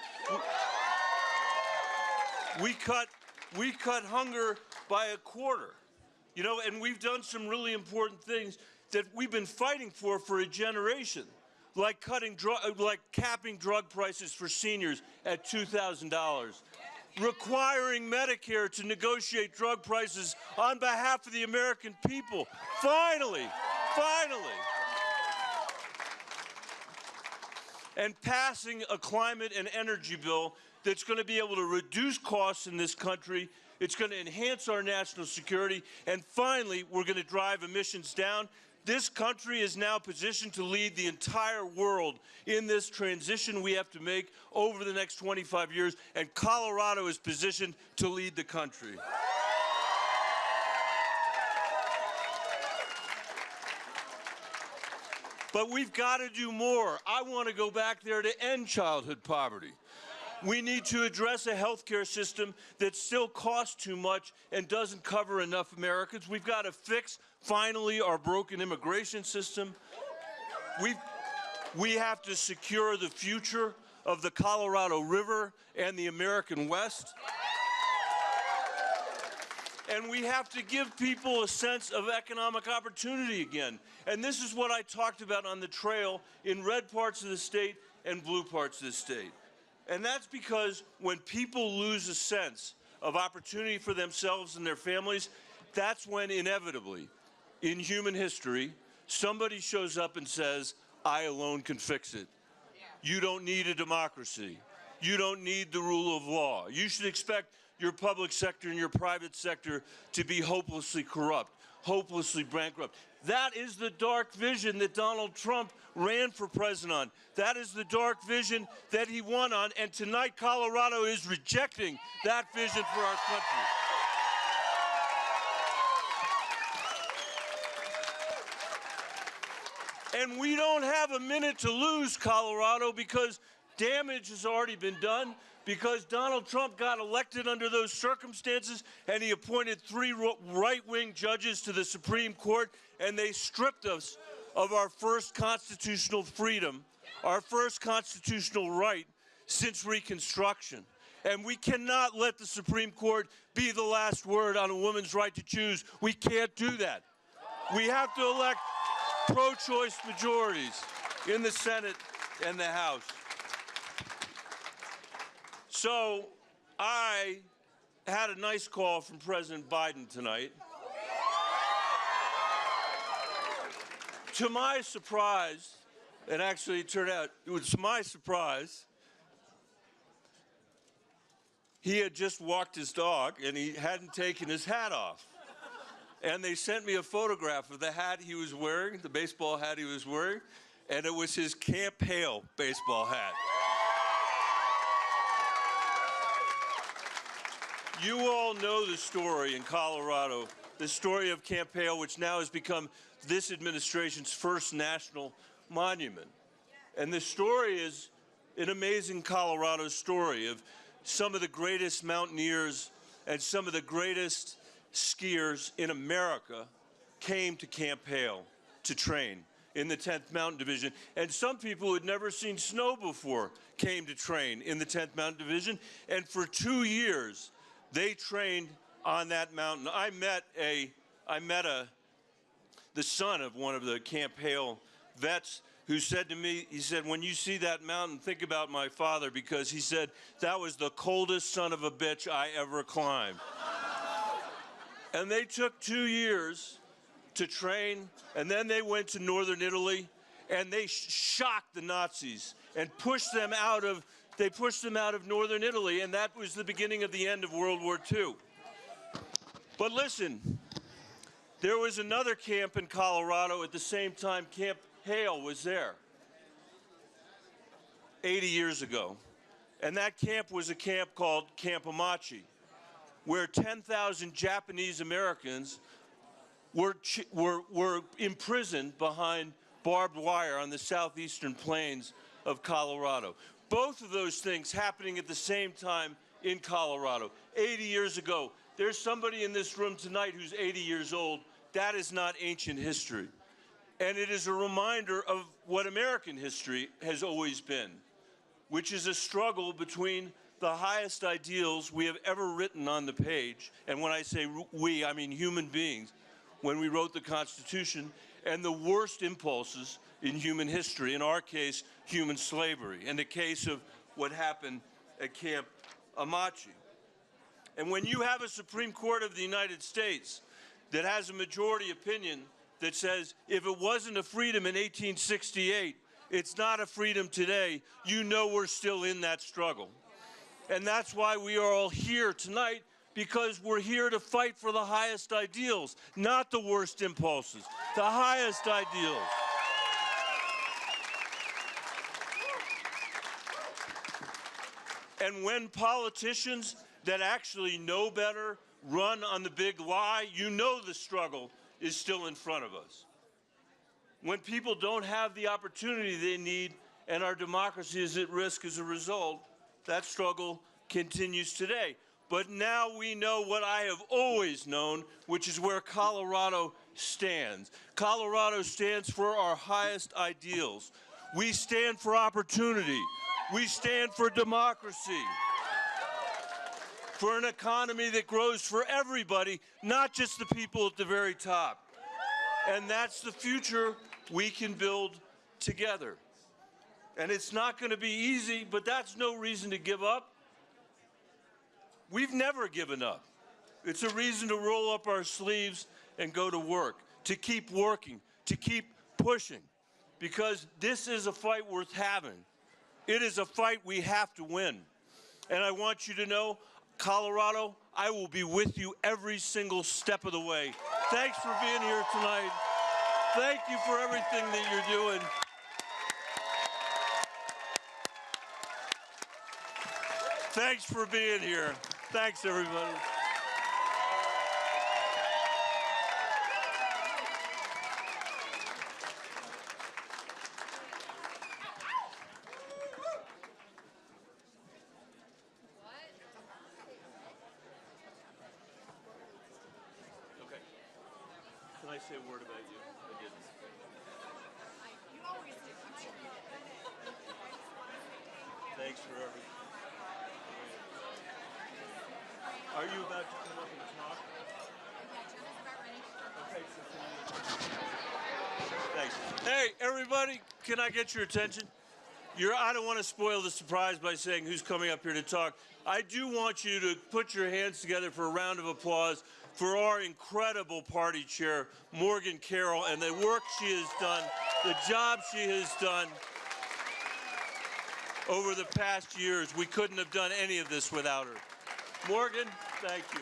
We cut hunger by a quarter. You know, and we've done some really important things that we've been fighting for a generation, like capping drug prices for seniors at $2,000, requiring Medicare to negotiate drug prices on behalf of the American people. Finally. and passing a climate and energy bill that's going to be able to reduce costs in this country. It's going to enhance our national security. And finally, we're going to drive emissions down. This country is now positioned to lead the entire world in this transition we have to make over the next 25 years, and Colorado is positioned to lead the country. But we've got to do more. I want to go back there to end childhood poverty. We need to address a health care system that still costs too much and doesn't cover enough Americans. We've got to fix, finally, our broken immigration system. We have to secure the future of the Colorado River and the American West. And we have to give people a sense of economic opportunity again. And this is what I talked about on the trail in red parts of the state and blue parts of the state. And that's because when people lose a sense of opportunity for themselves and their families, that's when inevitably, in human history, somebody shows up and says, I alone can fix it. You don't need a democracy. You don't need the rule of law. You should expect your public sector and your private sector to be hopelessly corrupt, hopelessly bankrupt. That is the dark vision that Donald Trump ran for president on. That is the dark vision that he won on, and tonight Colorado is rejecting that vision for our country. And we don't have a minute to lose, Colorado, because damage has already been done, because Donald Trump got elected under those circumstances, and he appointed 3 right-wing judges to the Supreme Court, and they stripped us of our first constitutional freedom, our first constitutional right since Reconstruction. And we cannot let the Supreme Court be the last word on a woman's right to choose. We can't do that. We have to elect pro-choice majorities in the Senate and the House. So I had a nice call from President Biden tonight. To my surprise, and actually it turned out, it was to my surprise, he had just walked his dog and he hadn't taken his hat off. And they sent me a photograph of the hat he was wearing, the baseball hat he was wearing, and it was his Camp Hale baseball hat. You all know the story in Colorado, the story of Camp Hale, which now has become this administration's first national monument. And the story is an amazing Colorado story of some of the greatest mountaineers and some of the greatest skiers in America came to Camp Hale to train in the 10th Mountain Division. And some people who had never seen snow before came to train in the 10th Mountain Division. And for 2 years, they trained on that mountain. I met the son of one of the Camp Hale vets who said to me, he said, when you see that mountain, think about my father, because he said, that was the coldest son of a bitch I ever climbed. And they took 2 years to train, and then they went to northern Italy, and they shocked the Nazis and pushed them out of northern Italy, and that was the beginning of the end of World War II. But listen, there was another camp in Colorado at the same time Camp Hale was there 80 years ago. And that camp was a camp called Camp Amachi, where 10,000 Japanese Americans were imprisoned behind barbed wire on the southeastern plains of Colorado. Both of those things happening at the same time in Colorado. 80 years ago. There's somebody in this room tonight who's 80 years old. That is not ancient history. And it is a reminder of what American history has always been, which is a struggle between the highest ideals we have ever written on the page, and when I say we, I mean human beings, when we wrote the Constitution, and the worst impulses in human history, in our case, human slavery, in the case of what happened at Camp Amachi. And when you have a Supreme Court of the United States that has a majority opinion that says if it wasn't a freedom in 1868, it's not a freedom today, you know we're still in that struggle. And that's why we are all here tonight, because we're here to fight for the highest ideals, not the worst impulses, the highest ideals. And when politicians that actually know better run on the big lie, you know the struggle is still in front of us. When people don't have the opportunity they need and our democracy is at risk as a result, that struggle continues today. But now we know what I have always known, which is where Colorado stands. Colorado stands for our highest ideals. We stand for opportunity. We stand for democracy, for an economy that grows for everybody, not just the people at the very top. And that's the future we can build together. And it's not going to be easy, but that's no reason to give up. We've never given up. It's a reason to roll up our sleeves and go to work, to keep working, to keep pushing, because this is a fight worth having. It is a fight we have to win. And I want you to know, Colorado, I will be with you every single step of the way. Thanks for being here tonight. Thank you for everything that you're doing. Thanks for being here. Thanks, everybody. Okay. Can I say a word about you? I didn't. You always do. Thanks for everything. Are you about to come up and talk? Okay, so thanks. Hey, everybody, can I get your attention? I don't want to spoil the surprise by saying who's coming up here to talk. I do want you to put your hands together for a round of applause for our incredible party chair, Morgan Carroll, and the work she has done, the job she has done over the past years. We couldn't have done any of this without her. Morgan, thank you.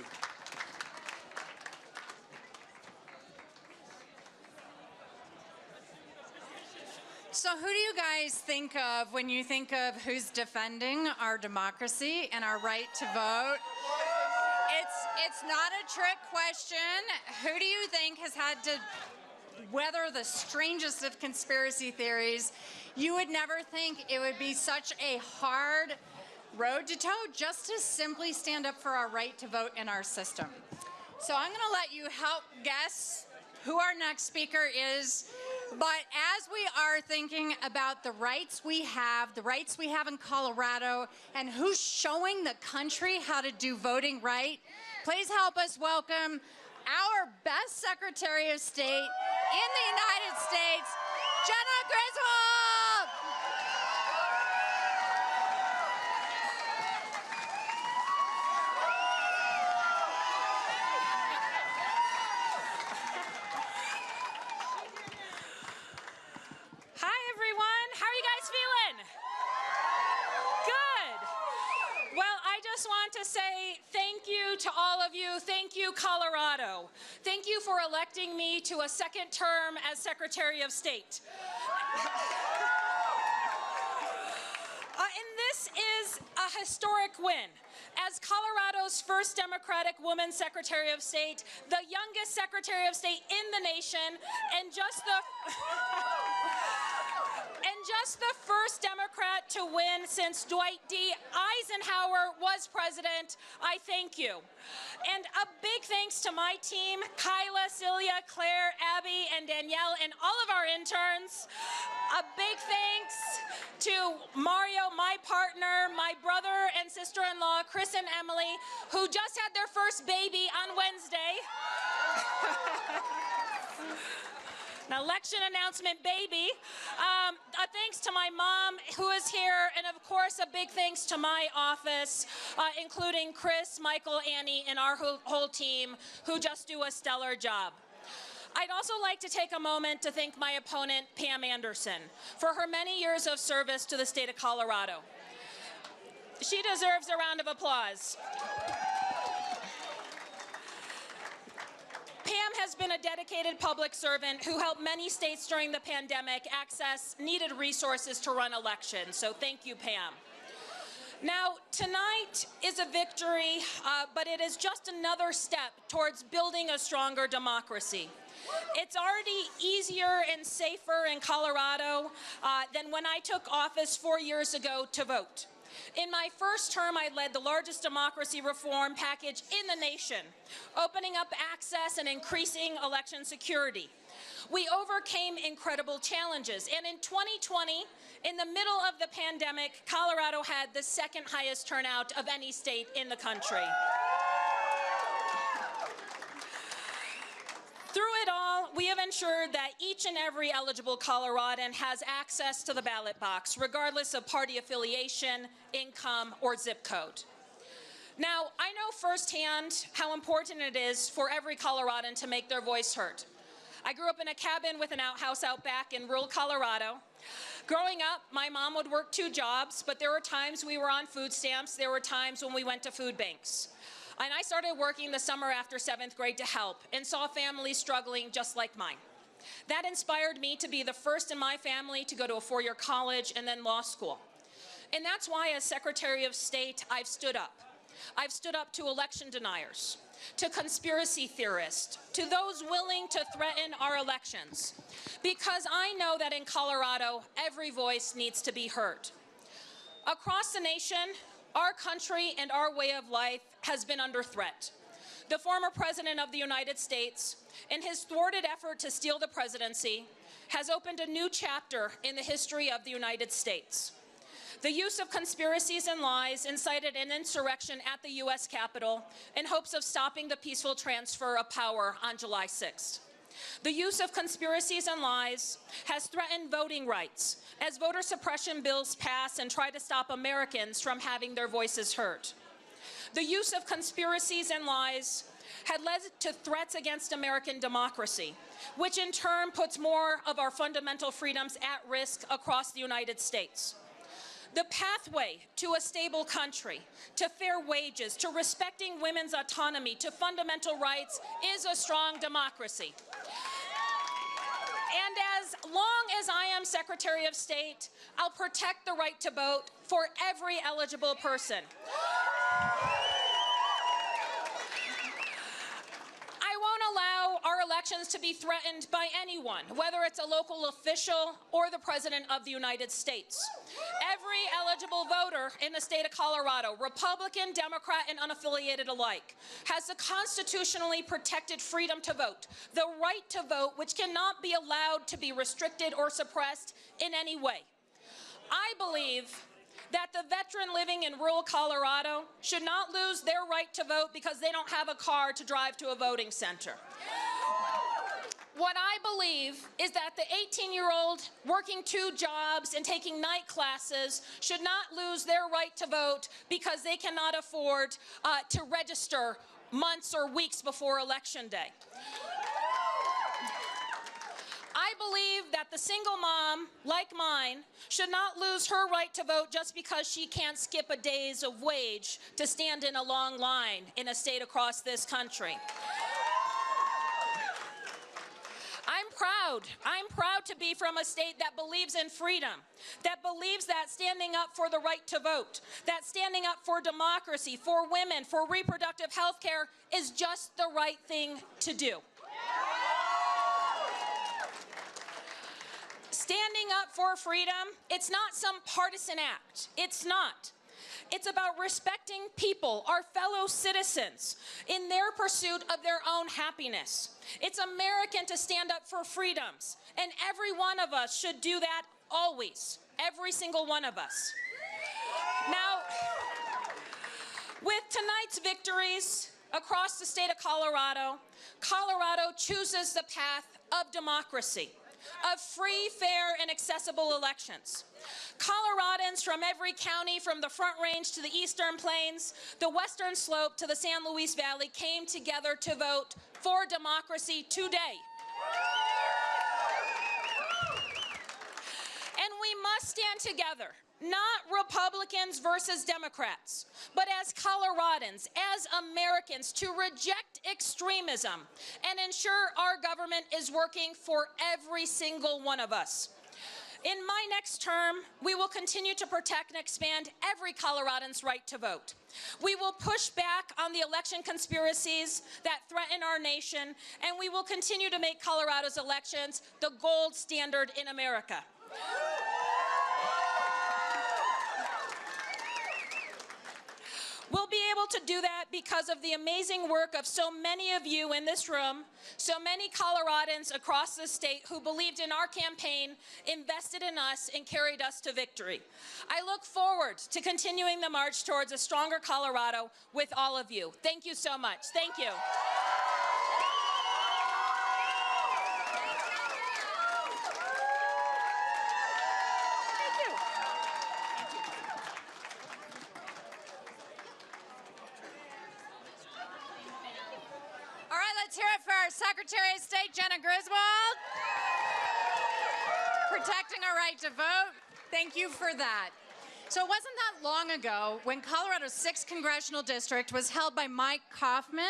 So who do you guys think of when you think of who's defending our democracy and our right to vote? It's not a trick question. Who do you think has had to weather the strangest of conspiracy theories? You would never think it would be such a hard road to toe just to simply stand up for our right to vote in our system. So I'm going to let you help guess who our next speaker is. But as we are thinking about the rights we have in Colorado, and who's showing the country how to do voting right, please help us welcome our best Secretary of State in the United States, Jenna Griswold. Hi, everyone. How are you guys feeling? Good. Well, I just want to say thank you to all of you. Thank you, Colorado. Thank you for electing me to a second term as Secretary of State. And this is a historic win. As Colorado's first Democratic woman Secretary of State, the youngest Secretary of State in the nation, and just the first Democrat to win since Dwight D. Eisenhower was president, I thank you. And a big thanks to my team, Kyla, Celia, Claire, Abby, and Danielle, and all of our interns. A big thanks to Mario, my partner, my brother and sister-in-law, Chris and Emily, who just had their first baby on Wednesday. An election announcement baby. A thanks to my mom who is here, and of course a big thanks to my office, including Chris, Michael, Annie, and our whole team who just do a stellar job. I'd also like to take a moment to thank my opponent, Pam Anderson, for her many years of service to the state of Colorado. She deserves a round of applause. Pam has been a dedicated public servant who helped many states during the pandemic access needed resources to run elections, so thank you, Pam. Now, tonight is a victory, but it is just another step towards building a stronger democracy. It's already easier and safer in Colorado than when I took office 4 years ago to vote. In my first term, I led the largest democracy reform package in the nation, opening up access and increasing election security. We overcame incredible challenges, and in 2020, in the middle of the pandemic, Colorado had the second highest turnout of any state in the country. Through it all, we have ensured that each and every eligible Coloradan has access to the ballot box, regardless of party affiliation, income, or zip code. Now, I know firsthand how important it is for every Coloradan to make their voice heard. I grew up in a cabin with an outhouse out back in rural Colorado. Growing up, my mom would work 2 jobs, but there were times we were on food stamps. There were times when we went to food banks. And I started working the summer after 7th grade to help and saw families struggling just like mine. That inspired me to be the first in my family to go to a 4-year college and then law school. And that's why, as Secretary of State, I've stood up. I've stood up to election deniers, to conspiracy theorists, to those willing to threaten our elections, because I know that in Colorado, every voice needs to be heard. Across the nation, our country and our way of life has been under threat. The former President of the United States, in his thwarted effort to steal the presidency, has opened a new chapter in the history of the United States. The use of conspiracies and lies incited an insurrection at the U.S. Capitol in hopes of stopping the peaceful transfer of power on July 6th. The use of conspiracies and lies has threatened voting rights as voter suppression bills pass and try to stop Americans from having their voices heard. The use of conspiracies and lies had led to threats against American democracy, which in turn puts more of our fundamental freedoms at risk across the United States. The pathway to a stable country, to fair wages, to respecting women's autonomy, to fundamental rights is a strong democracy. And as long as I am Secretary of State, I'll protect the right to vote for every eligible person. I won't allow our elections to be threatened by anyone, whether it's a local official or the President of the United States. Every eligible voter in the state of Colorado, Republican, Democrat, and unaffiliated alike, has the constitutionally protected freedom to vote, the right to vote, which cannot be allowed to be restricted or suppressed in any way. I believe that the veteran living in rural Colorado should not lose their right to vote because they don't have a car to drive to a voting center. What I believe is that the 18-year-old working 2 jobs and taking night classes should not lose their right to vote because they cannot afford to register months or weeks before Election Day. I believe that the single mom, like mine, should not lose her right to vote just because she can't skip a day's of wage to stand in a long line in a state across this country. I'm proud to be from a state that believes in freedom, that believes that standing up for the right to vote, that standing up for democracy, for women, for reproductive health care is just the right thing to do. Standing up for freedom, it's not some partisan act. It's not. It's about respecting people, our fellow citizens, in their pursuit of their own happiness. It's American to stand up for freedoms, and every one of us should do that always, every single one of us. Now, with tonight's victories across the state of Colorado, Colorado chooses the path of democracy, of free, fair, and accessible elections. Coloradans from every county, from the Front Range to the Eastern Plains, the Western Slope to the San Luis Valley, came together to vote for democracy today. together, not Republicans versus Democrats, but as Coloradans, as Americans, to reject extremism and ensure our government is working for every single one of us. In my next term, we will continue to protect and expand every Coloradan's right to vote. We will push back on the election conspiracies that threaten our nation, and we will continue to make Colorado's elections the gold standard in America. We'll be able to do that because of the amazing work of so many of you in this room, so many Coloradans across the state who believed in our campaign, invested in us, and carried us to victory. I look forward to continuing the march towards a stronger Colorado with all of you. Thank you so much. Thank you. All right, let's hear it for our Secretary of State, Jenna Griswold. Protecting our right to vote. Thank you for that. So it wasn't that long ago when Colorado's 6th congressional district was held by Mike Kaufman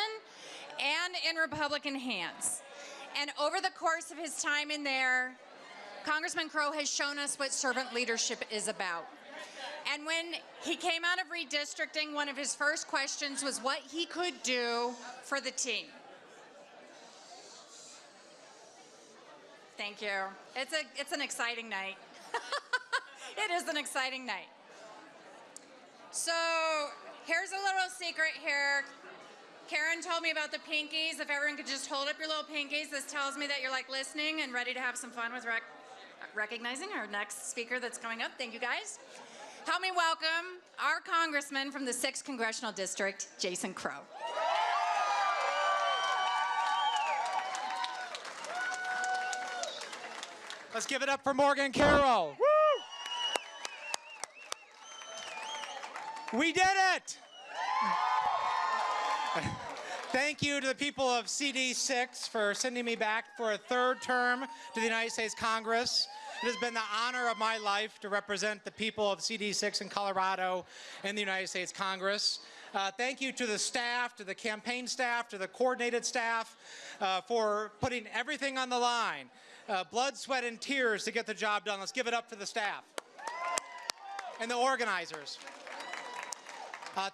and in Republican hands. And over the course of his time in there, Congressman Crow has shown us what servant leadership is about. And when he came out of redistricting, one of his first questions was what he could do for the team. Thank you. It's an exciting night. It is an exciting night. So here's a little secret here. Karen told me about the pinkies. If everyone could just hold up your little pinkies, this tells me that you're like listening and ready to have some fun with recognizing our next speaker that's coming up. Thank you guys. Help me welcome our congressman from the 6th Congressional District, Jason Crow. Let's give it up for Morgan Carroll. Woo! We did it! Thank you to the people of CD6 for sending me back for a 3rd term to the United States Congress. It has been the honor of my life to represent the people of CD6 in Colorado in the United States Congress. Thank you to the staff, to the campaign staff, to the coordinated staff for putting everything on the line. Blood, sweat, and tears to get the job done. Let's give it up for the staff and the organizers.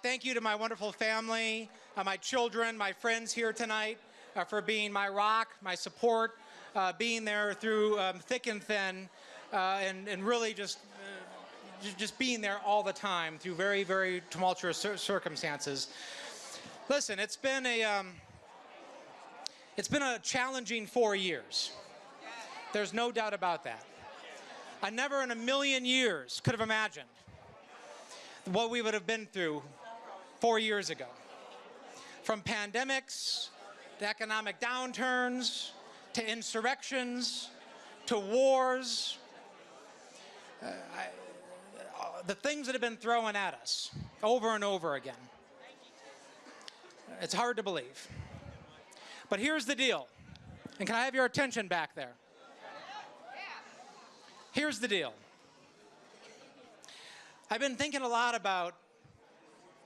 Thank you to my wonderful family, my children, my friends here tonight for being my rock, my support, being there through thick and thin, and really just being there all the time through very, very tumultuous circumstances. Listen, it's been a challenging 4 years. There's no doubt about that. I never in a million years could have imagined what we would have been through 4 years ago. From pandemics, to economic downturns, to insurrections, to wars, the things that have been thrown at us over and over again. It's hard to believe. But here's the deal, and can I have your attention back there? Here's the deal. I've been thinking a lot about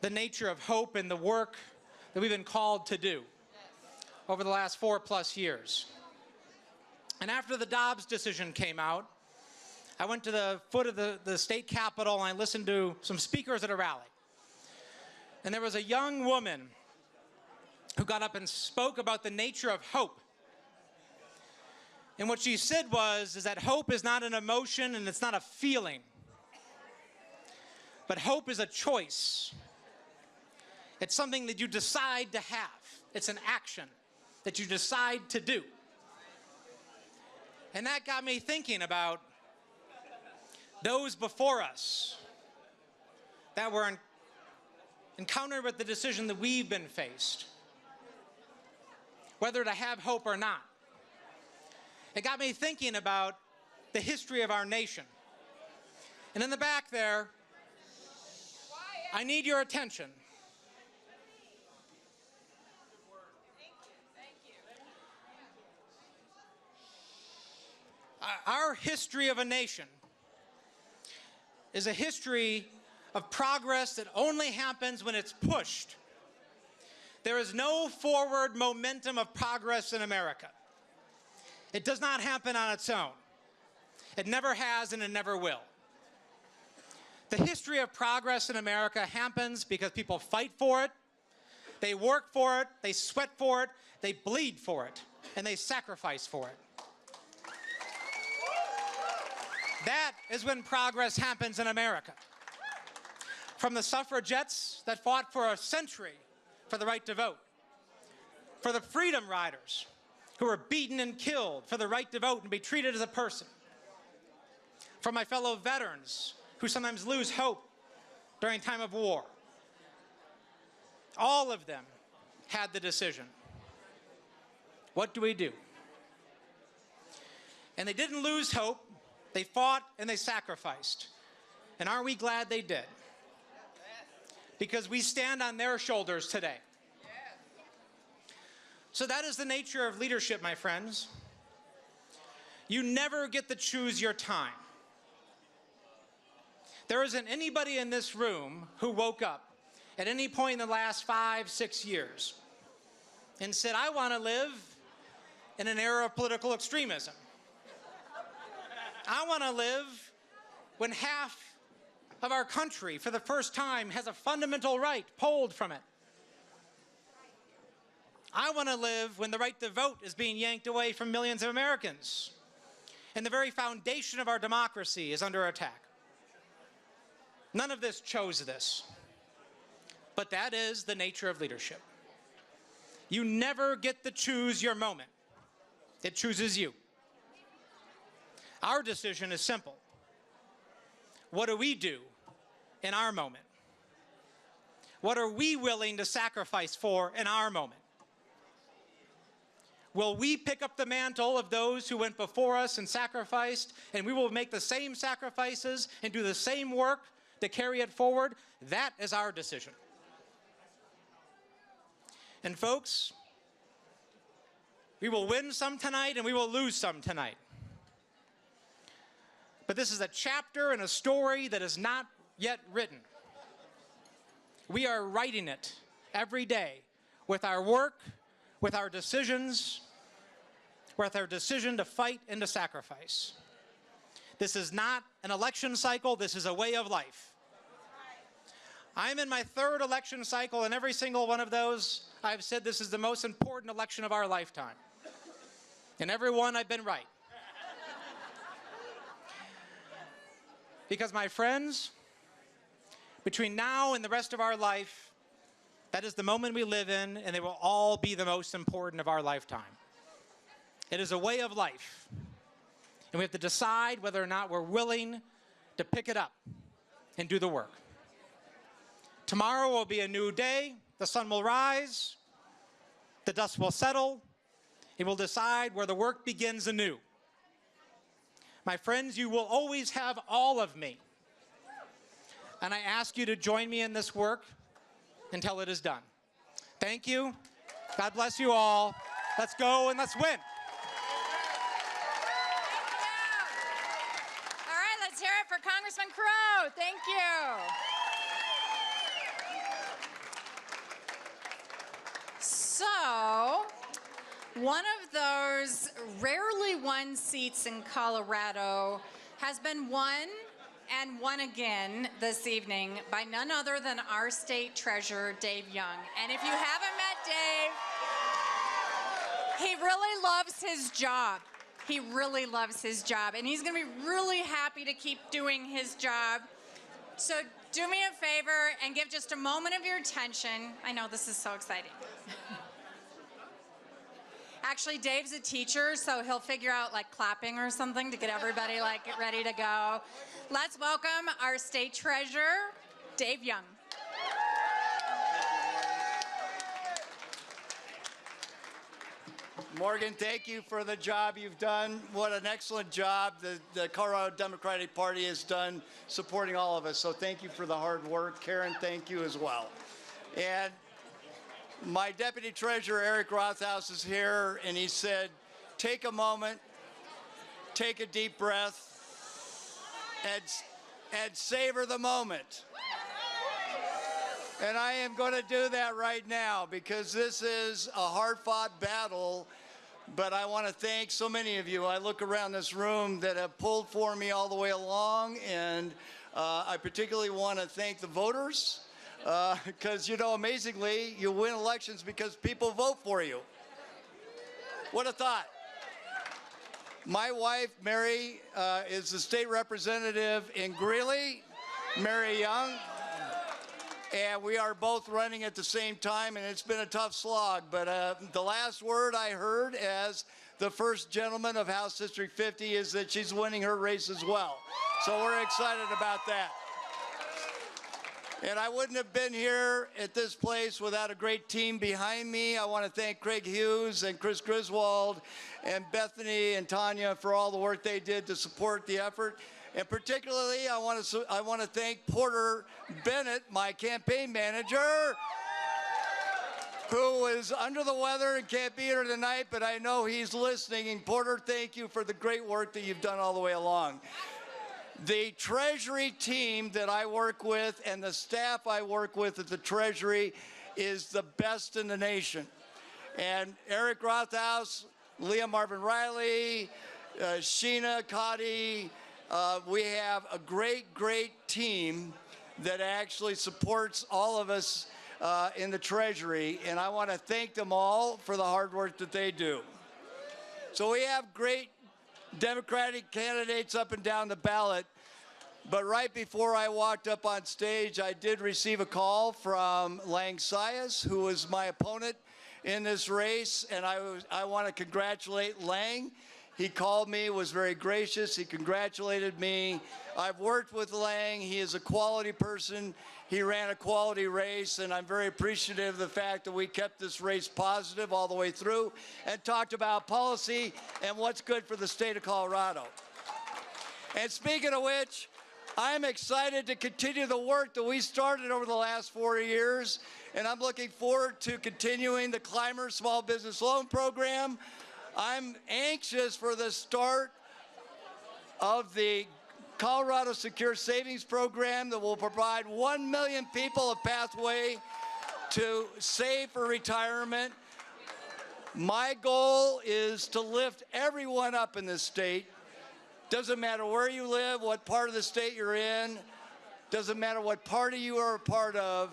the nature of hope and the work that we've been called to do over the last 4+ years. And after the Dobbs decision came out, I went to the foot of the state capitol and I listened to some speakers at a rally. And there was a young woman who got up and spoke about the nature of hope. And what she said is that hope is not an emotion and it's not a feeling. But hope is a choice. It's something that you decide to have. It's an action that you decide to do. And that got me thinking about those before us that were encountered with the decision that we've been faced, whether to have hope or not. It got me thinking about the history of our nation. And in the back there, I need your attention. Our history of a nation is a history of progress that only happens when it's pushed. There is no forward momentum of progress in America. It does not happen on its own. It never has and it never will. The history of progress in America happens because people fight for it, they work for it, they sweat for it, they bleed for it, and they sacrifice for it. That is when progress happens in America. From the suffragettes that fought for a century for the right to vote, for the freedom riders who were beaten and killed for the right to vote and be treated as a person, for my fellow veterans who sometimes lose hope during time of war. All of them had the decision. What do we do? And they didn't lose hope. They fought and they sacrificed. And aren't we glad they did? Because we stand on their shoulders today. So that is the nature of leadership, my friends. You never get to choose your time. There isn't anybody in this room who woke up at any point in the last 5, 6 years and said, I want to live in an era of political extremism. I want to live when half of our country, for the first time, has a fundamental right pulled from it. I want to live when the right to vote is being yanked away from millions of Americans, and the very foundation of our democracy is under attack. None of this chose this, but that is the nature of leadership. You never get to choose your moment. It chooses you. Our decision is simple. What do we do in our moment? What are we willing to sacrifice for in our moment? Will we pick up the mantle of those who went before us and sacrificed, and we will make the same sacrifices and do the same work to carry it forward? That is our decision. And folks, we will win some tonight and we will lose some tonight. But this is a chapter in a story that is not yet written. We are writing it every day with our work, with our decisions, with our decision to fight and to sacrifice. This is not an election cycle, this is a way of life. I'm in my 3rd election cycle, and every single one of those, I've said this is the most important election of our lifetime. And every one I've been right. Because, my friends, between now and the rest of our life, that is the moment we live in, and they will all be the most important of our lifetime. It is a way of life, and we have to decide whether or not we're willing to pick it up and do the work. Tomorrow will be a new day. The sun will rise, the dust will settle, and we'll decide where the work begins anew. My friends, you will always have all of me. And I ask you to join me in this work until it is done. Thank you. God bless you all. Let's go and let's win. All right, let's hear it for Congressman Crow. Thank you. So, one of those rarely won seats in Colorado has been won and won again this evening by none other than our state treasurer, Dave Young. And if you haven't met Dave, he really loves his job. He really loves his job, and he's going to be really happy to keep doing his job. So do me a favor and give just a moment of your attention. I know this is so exciting. Actually, Dave's a teacher, so he'll figure out like clapping or something to get everybody like ready to go. Let's welcome our state treasurer, Dave Young. Morgan, thank you for the job you've done. What an excellent job the Colorado Democratic Party has done supporting all of us. So thank you for the hard work. Karen, thank you as well. And my deputy treasurer, Eric Rothaus, is here, and he said, take a moment, take a deep breath, and savor the moment. And I am going to do that right now because this is a hard-fought battle, but I want to thank so many of you. I look around this room that have pulled for me all the way along, and I particularly want to thank the voters because, you know, amazingly, you win elections because people vote for you. What a thought. My wife, Mary, is the state representative in Greeley, Mary Young, and we are both running at the same time, and it's been a tough slog, but the last word I heard as the first gentleman of House District 50 is that she's winning her race as well. So we're excited about that. And I wouldn't have been here at this place without a great team behind me. I want to thank Craig Hughes and Chris Griswold and Bethany and Tanya for all the work they did to support the effort. And particularly, I want to thank Porter Bennett, my campaign manager, who was under the weather and can't be here tonight, but I know he's listening. And Porter, thank you for the great work that you've done all the way along. The Treasury team that I work with and the staff I work with at the Treasury is the best in the nation. And Eric Rothaus, Leah Marvin Riley, Sheena Cotty, we have a great, great team that actually supports all of us in the Treasury, and I want to thank them all for the hard work that they do. So we have great Democratic candidates up and down the ballot, but right before I walked up on stage, I did receive a call from Lang Sias, who was my opponent in this race, and I want to congratulate Lang. He called me, was very gracious. He congratulated me. I've worked with Lang. He is a quality person. He ran a quality race, and I'm very appreciative of the fact that we kept this race positive all the way through and talked about policy and what's good for the state of Colorado. And speaking of which, I'm excited to continue the work that we started over the last 4 years, and I'm looking forward to continuing the Climber Small Business Loan Program. I'm anxious for the start of the Colorado Secure Savings Program that will provide 1 million people a pathway to save for retirement. My goal is to lift everyone up in this state. Doesn't matter where you live, what part of the state you're in, doesn't matter what party you are a part of.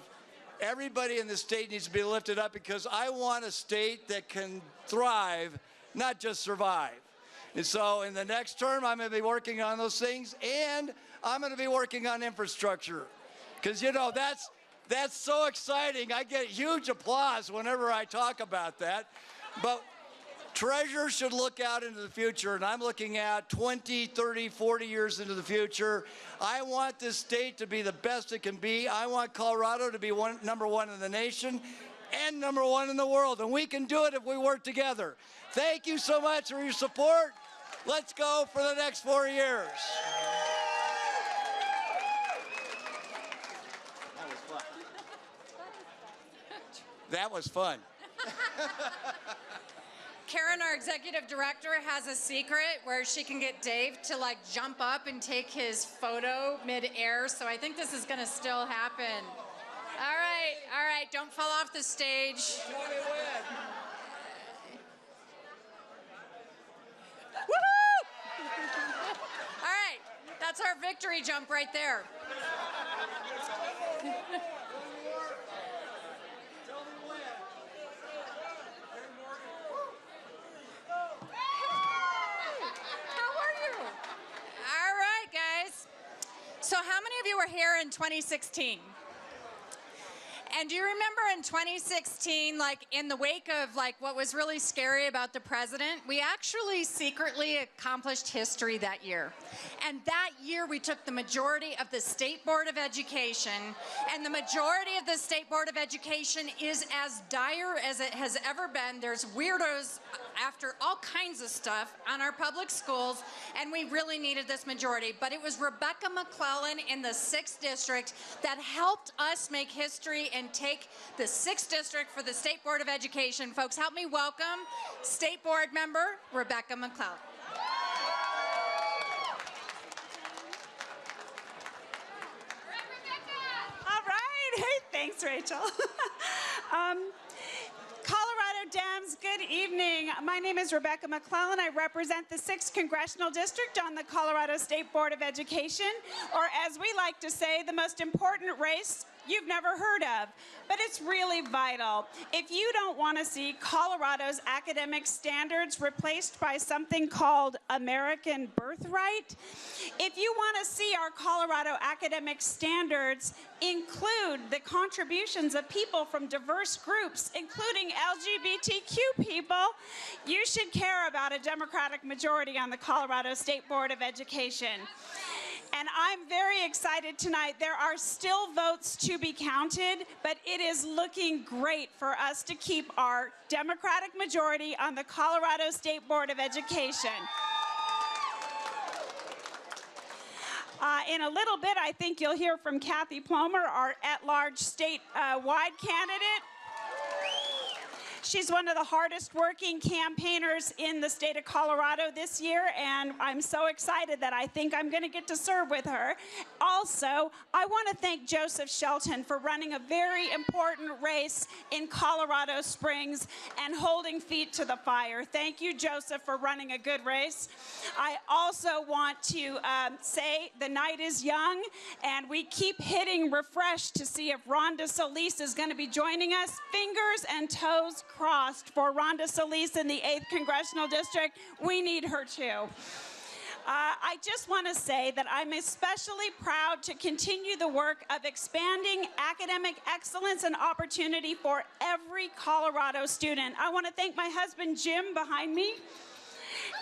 Everybody in the state needs to be lifted up because I want a state that can thrive, not just survive. And so in the next term, I'm going to be working on those things, and I'm going to be working on infrastructure. Because, you know, that's so exciting. I get huge applause whenever I talk about that. But treasurers should look out into the future, and I'm looking at 20, 30, 40 years into the future. I want this state to be the best it can be. I want Colorado to be number one in the nation and number one in the world, and we can do it if we work together. Thank you so much for your support. Let's go for the next 4 years. That was fun. Karen, our executive director, has a secret where she can get Dave to like jump up and take his photo mid-air, so I think this is gonna still happen. All right, don't fall off the stage. Woohoo! All right, that's our victory jump right there. So how many of you were here in 2016? And do you remember in 2016, like in the wake of like what was really scary about the president, we actually secretly accomplished history that year. And that year we took the majority of the State Board of Education, and the majority of the State Board of Education is as dire as it has ever been. There's weirdos after all kinds of stuff on our public schools, and we really needed this majority. But it was Rebecca McClellan in the 6th District that helped us make history and take the 6th District for the State Board of Education. Folks, help me welcome State Board member Rebecca McClellan. Thanks, Rachel. Colorado Dems, good evening. My name is Rebecca McClellan. I represent the 6th Congressional District on the Colorado State Board of Education, or as we like to say, the most important race you've never heard of, but it's really vital. If you don't want to see Colorado's academic standards replaced by something called American birthright, if you want to see our Colorado academic standards include the contributions of people from diverse groups, including LGBTQ people, you should care about a Democratic majority on the Colorado State Board of Education. And I'm very excited tonight. There are still votes to be counted, but it is looking great for us to keep our Democratic majority on the Colorado State Board of Education. In a little bit, I think you'll hear from Kathy Plomer, our at-large statewide candidate. She's one of the hardest working campaigners in the state of Colorado this year, and I'm so excited that I think I'm going to get to serve with her. Also, I want to thank Joseph Shelton for running a very important race in Colorado Springs and holding feet to the fire. Thank you, Joseph, for running a good race. I also want to say the night is young, and we keep hitting refresh to see if Rhonda Solis is going to be joining us. Fingers and toes crossed for Rhonda Solis in the 8th Congressional District. We need her too. I just want to say that I'm especially proud to continue the work of expanding academic excellence and opportunity for every Colorado student. I want to thank my husband, Jim, behind me.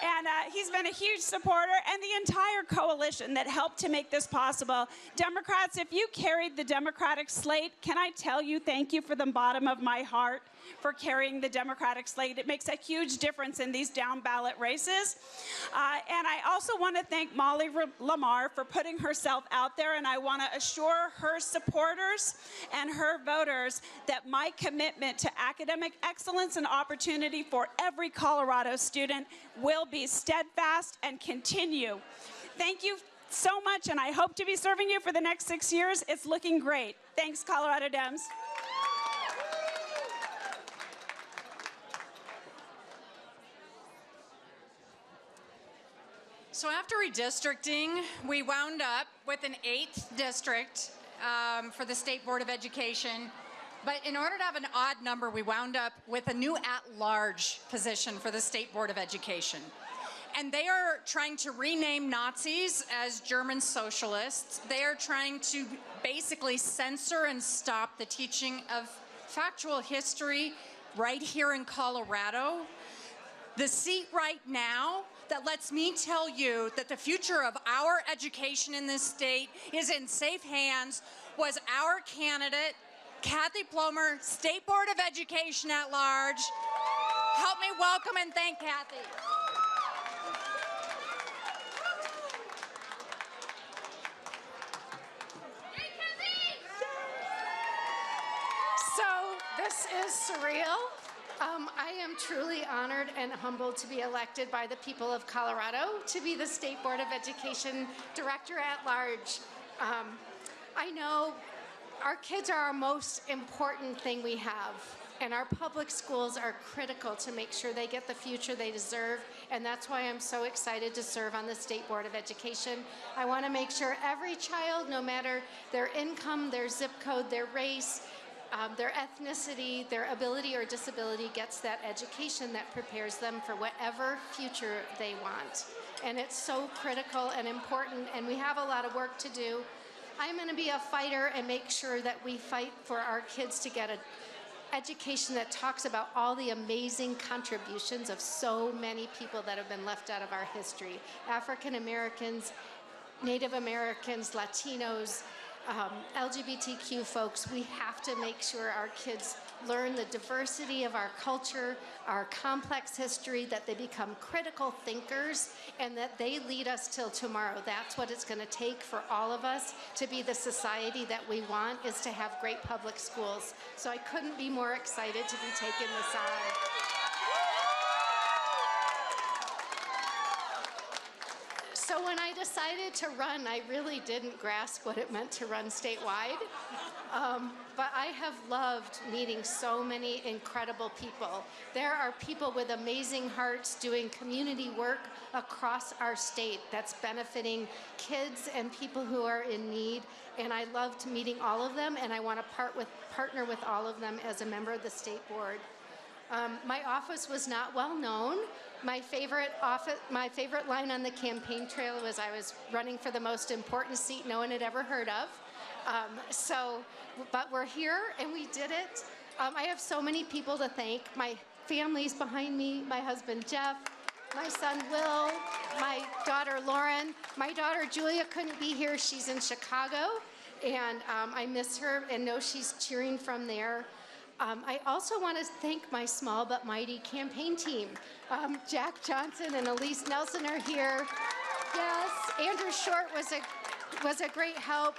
And he's been a huge supporter, and the entire coalition that helped to make this possible. Democrats, if you carried the Democratic slate, can I tell you thank you from the bottom of my heart for carrying the Democratic slate. It makes a huge difference in these down-ballot races. And I also want to thank Molly Lamar for putting herself out there, and I want to assure her supporters and her voters that my commitment to academic excellence and opportunity for every Colorado student will be steadfast and continue. Thank you so much, and I hope to be serving you for the next 6 years. It's looking great. Thanks, Colorado Dems. So after redistricting, we wound up with an 8th district for the State Board of Education. But in order to have an odd number, we wound up with a new at-large position for the State Board of Education. And they are trying to rename Nazis as German socialists. They are trying to basically censor and stop the teaching of factual history right here in Colorado. The seat right now that lets me tell you that the future of our education in this state is in safe hands was our candidate, Kathy Plomer, State Board of Education at large. Help me welcome and thank Kathy. So this is surreal. I am truly honored and humbled to be elected by the people of Colorado to be the State Board of Education Director at Large. I know our kids are our most important thing we have, and our public schools are critical to make sure they get the future they deserve, and that's why I'm so excited to serve on the State Board of Education. I want to make sure every child, no matter their income, their zip code, their race, their ethnicity, their ability or disability, gets that education that prepares them for whatever future they want. And it's so critical and important, and we have a lot of work to do. I'm going to be a fighter and make sure that we fight for our kids to get an education that talks about all the amazing contributions of so many people that have been left out of our history. African Americans, Native Americans, Latinos, LGBTQ folks. We have to make sure our kids learn the diversity of our culture, our complex history, that they become critical thinkers, and that they lead us till tomorrow. That's what it's going to take for all of us to be the society that we want, is to have great public schools. So I couldn't be more excited to be taking this on. So when I decided to run, I really didn't grasp what it meant to run statewide. But I have loved meeting so many incredible people. There are people with amazing hearts doing community work across our state that's benefiting kids and people who are in need. And I loved meeting all of them, and I want to partner with all of them as a member of the state board. My office was not well known. My favorite line on the campaign trail was I was running for the most important seat no one had ever heard of. But we're here and we did it. I have so many people to thank. My family's behind me, my husband Jeff, my son Will, my daughter Lauren. My daughter Julia couldn't be here, she's in Chicago, and I miss her and know she's cheering from there. I also want to thank my small but mighty campaign team. Jack Johnson and Elise Nelson are here. Yes, Andrew Short was a great help.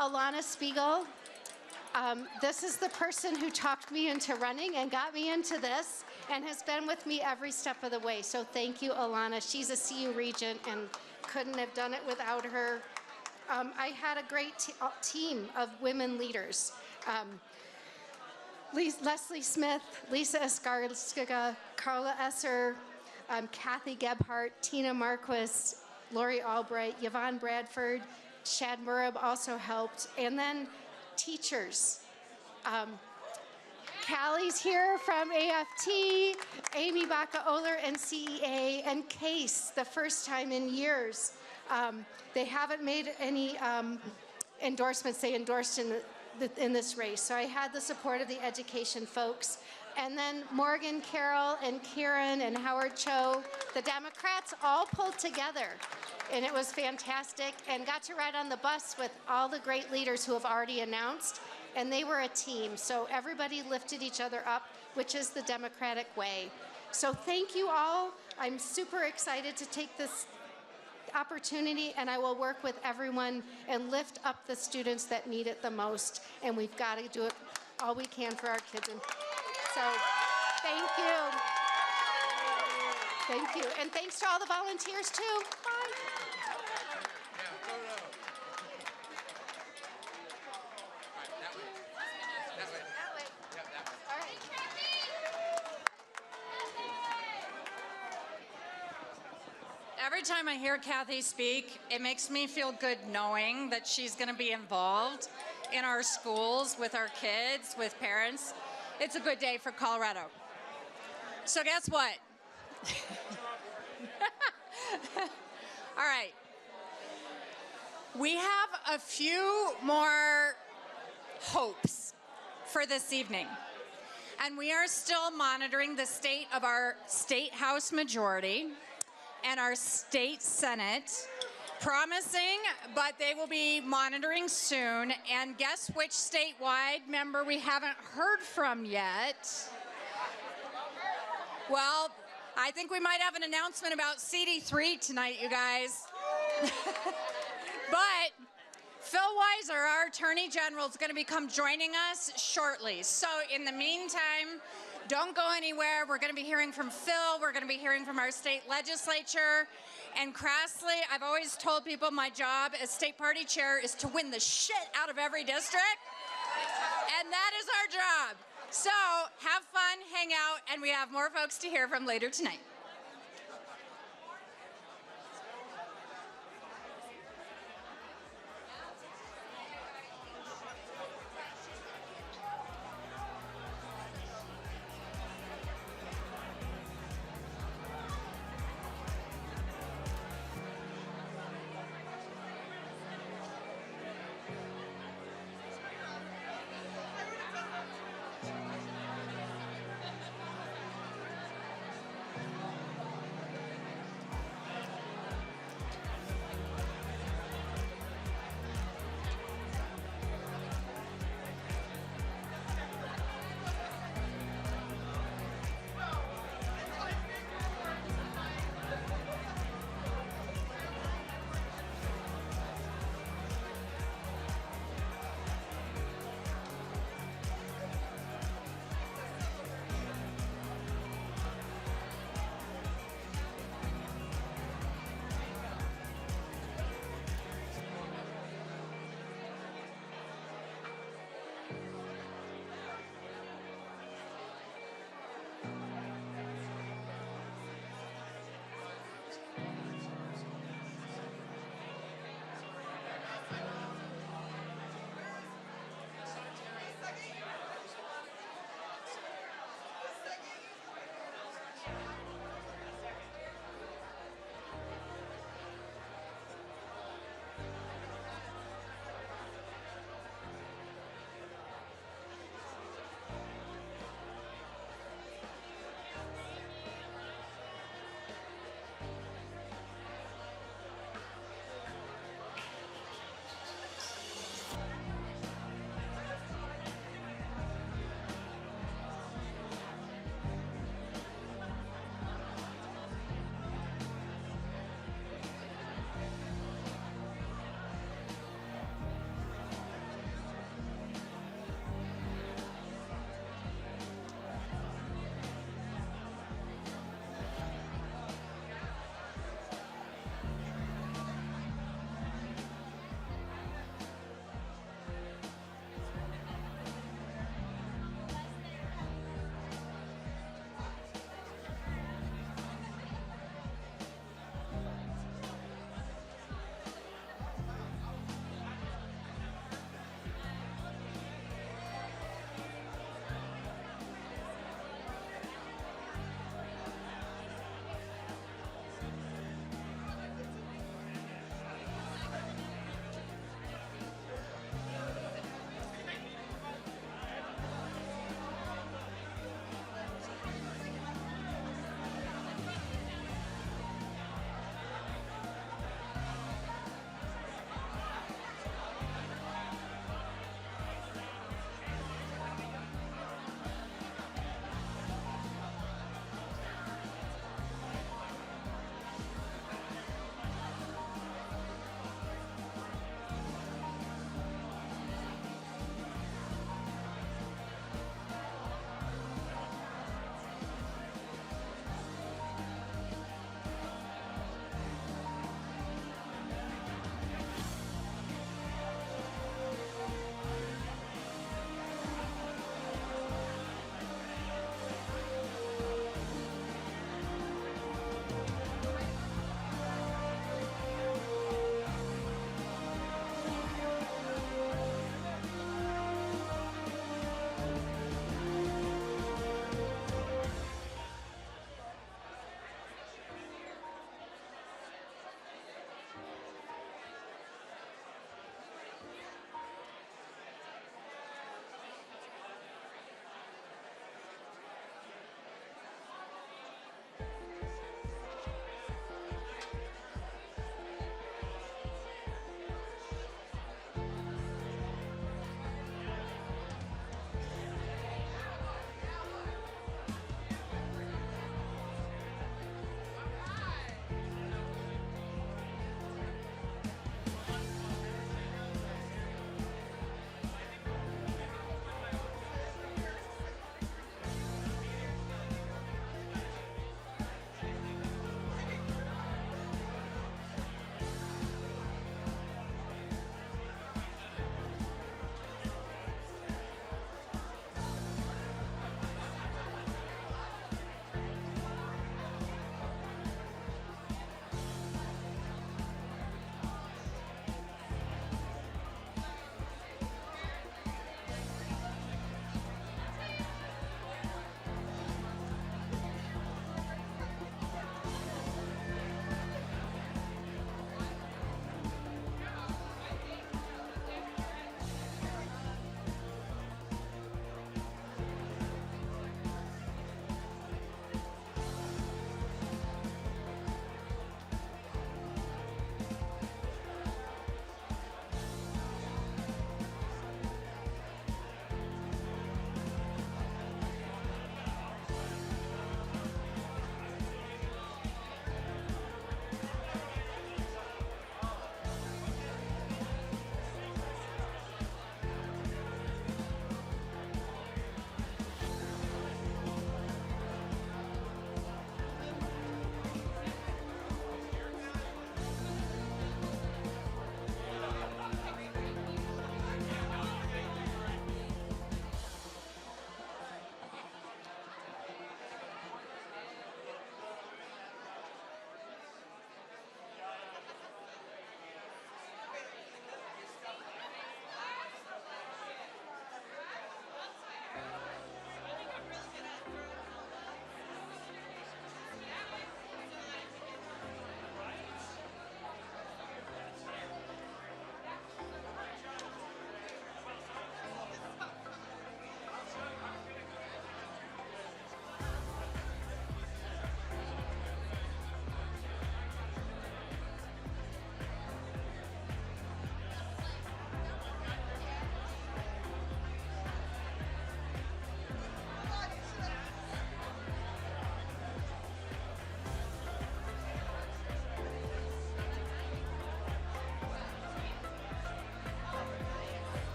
Alana Spiegel. This is the person who talked me into running and got me into this and has been with me every step of the way. So thank you, Alana. She's a CU regent and couldn't have done it without her. I had a great team of women leaders. Leslie Smith, Lisa Escarga, Carla Esser, Kathy Gebhardt, Tina Marquis, Lori Albright, Yvonne Bradford, Shad Murab also helped, and then teachers. Callie's here from AFT, Amy Baca-Oler and CEA, and CASE, the first time in years. They haven't made any endorsements. They endorsed in this race. So I had the support of the education folks. And then Morgan Carroll and Kieran and Howard Cho, the Democrats all pulled together. And it was fantastic, and got to ride on the bus with all the great leaders who have already announced. And they were a team. So everybody lifted each other up, which is the Democratic way. So thank you all. I'm super excited to take this opportunity, and I will work with everyone and lift up the students that need it the most. And we've got to do it all we can for our kids. And so thank you. Thank you. And thanks to all the volunteers too. Bye. Every time I hear Kathy speak, it makes me feel good knowing that she's going to be involved in our schools, with our kids, with parents. It's a good day for Colorado. So guess what? All right. We have a few more hopes for this evening. And we are still monitoring the state of our state House majority and our state Senate, promising, but they will be monitoring soon. And guess which statewide member we haven't heard from yet? Well, I think we might have an announcement about CD3 tonight, you guys. But Phil Weiser, our Attorney General, is going to become joining us shortly. So in the meantime, don't go anywhere. We're going to be hearing from Phil. We're going to be hearing from our state legislature. And crassly, I've always told people my job as state party chair is to win the shit out of every district. And that is our job. So have fun, hang out, and we have more folks to hear from later tonight.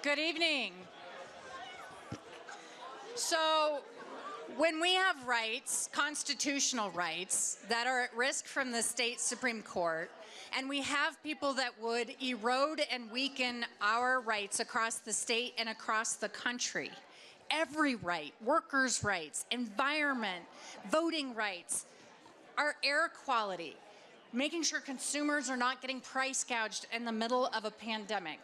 Good evening. So, when we have rights, constitutional rights, that are at risk from the state Supreme Court, and we have people that would erode and weaken our rights across the state and across the country, every right, workers' rights, environment, voting rights, our air quality, making sure consumers are not getting price gouged in the middle of a pandemic.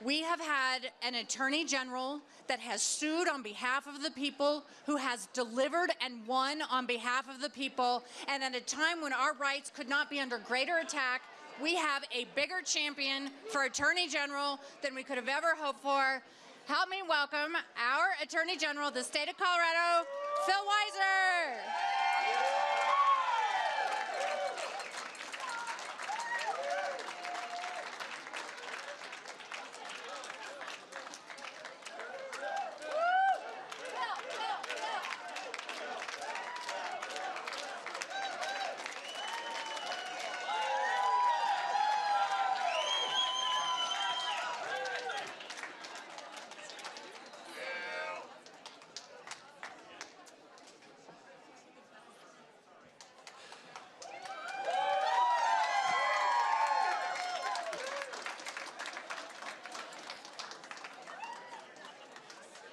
We have had an attorney general that has sued on behalf of the people, who has delivered and won on behalf of the people, and at a time when our rights could not be under greater attack, we have a bigger champion for attorney general than we could have ever hoped for. Help me welcome our attorney general of the state of Colorado, Phil Weiser.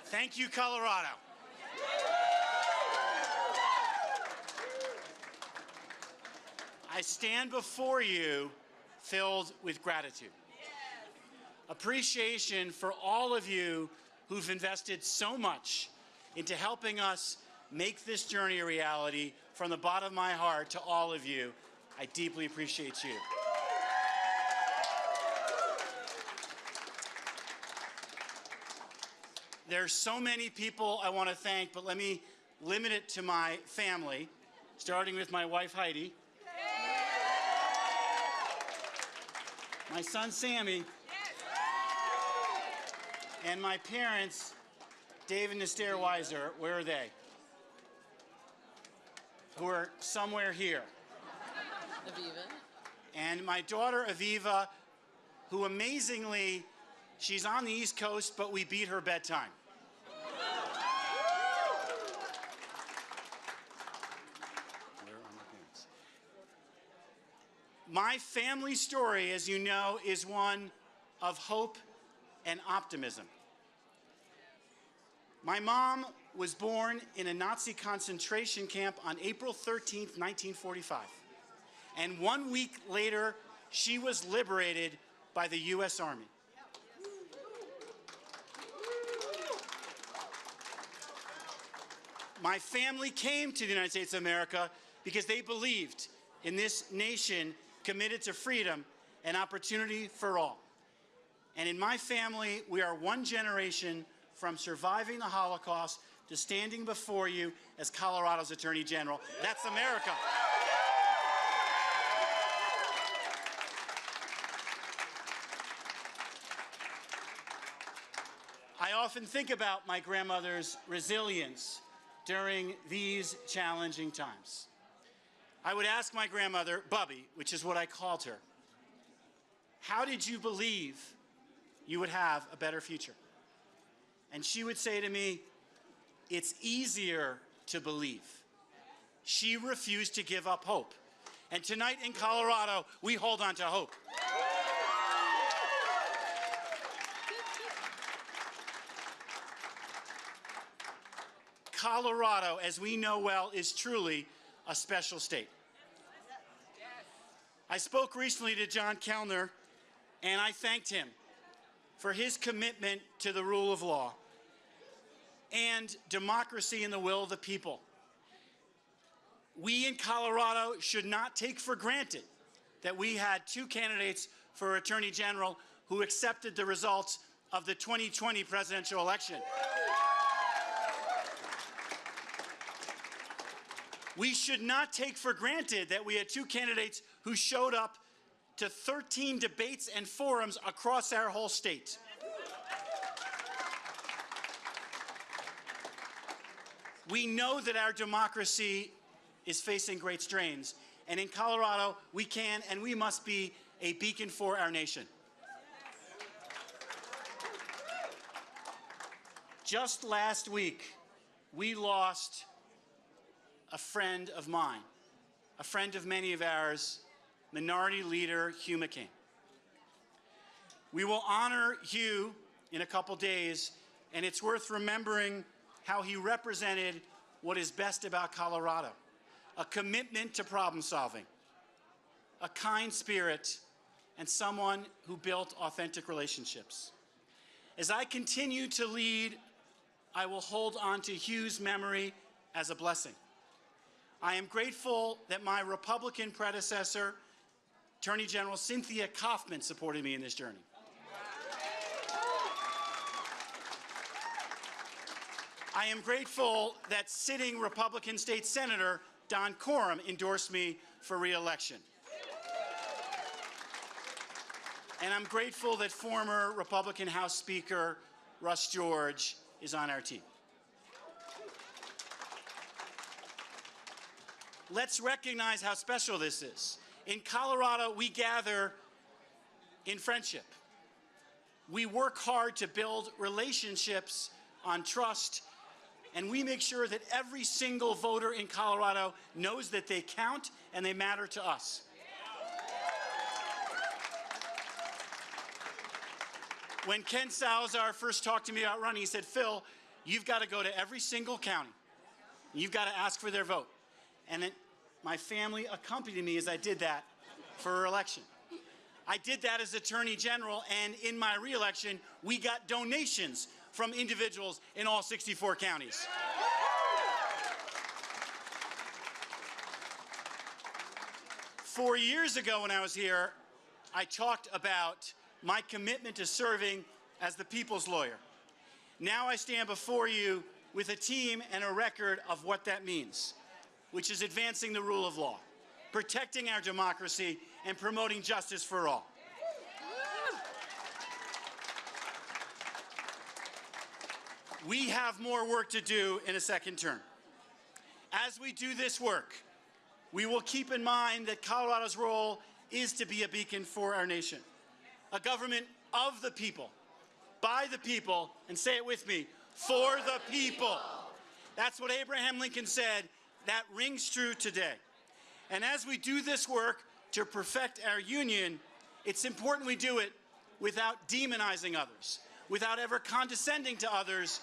Thank you, Colorado. I stand before you filled with gratitude. Appreciation for all of you who've invested so much into helping us make this journey a reality. From the bottom of my heart to all of you, I deeply appreciate you. There's so many people I want to thank, but let me limit it to my family, starting with my wife, Heidi, my son, Sammy, and my parents, Dave and Esther Weiser. Where are they? Who are somewhere here. Aviva. And my daughter, Aviva, who amazingly, she's on the East Coast, but we beat her bedtime. Where are my parents? My family story, as you know, is one of hope and optimism. My mom was born in a Nazi concentration camp on April 13th, 1945. And 1 week later, she was liberated by the U.S. Army. My family came to the United States of America because they believed in this nation committed to freedom and opportunity for all. And in my family, we are one generation from surviving the Holocaust to standing before you as Colorado's Attorney General. That's America. I often think about my grandmother's resilience during these challenging times. I would ask my grandmother, Bubby, which is what I called her, how did you believe you would have a better future? And she would say to me, it's easier to believe. She refused to give up hope. And tonight in Colorado, we hold on to hope. Colorado, as we know well, is truly a special state. I spoke recently to John Kellner, and I thanked him for his commitment to the rule of law and democracy and the will of the people. We in Colorado should not take for granted that we had two candidates for Attorney General who accepted the results of the 2020 presidential election. We should not take for granted that we had two candidates who showed up to 13 debates and forums across our whole state. We know that our democracy is facing great strains, and in Colorado, we can and we must be a beacon for our nation. Just last week, we lost a friend of mine, a friend of many of ours, Minority Leader Hugh McCain. We will honor Hugh in a couple days, and it's worth remembering how he represented what is best about Colorado: a commitment to problem solving, a kind spirit, and someone who built authentic relationships. As I continue to lead, I will hold on to Hugh's memory as a blessing. I am grateful that my Republican predecessor, Attorney General Cynthia Kaufman, supported me in this journey. I am grateful that sitting Republican State Senator Don Coram endorsed me for re-election. And I'm grateful that former Republican House Speaker Russ George is on our team. Let's recognize how special this is. In Colorado, we gather in friendship. We work hard to build relationships on trust, and we make sure that every single voter in Colorado knows that they count and they matter to us. When Ken Salazar first talked to me about running, he said, "Phil, you've got to go to every single county. You've got to ask for their vote." And then my family accompanied me as I did that for election. I did that as Attorney General, and in my re-election, we got donations from individuals in all 64 counties. Four years ago when I was here, I talked about my commitment to serving as the people's lawyer. Now I stand before you with a team and a record of what that means, which is advancing the rule of law, protecting our democracy, and promoting justice for all. We have more work to do in a second term. As we do this work, we will keep in mind that Colorado's role is to be a beacon for our nation, a government of the people, by the people, and say it with me, for the people. That's what Abraham Lincoln said. That rings true today. And as we do this work to perfect our union, it's important we do it without demonizing others, without ever condescending to others,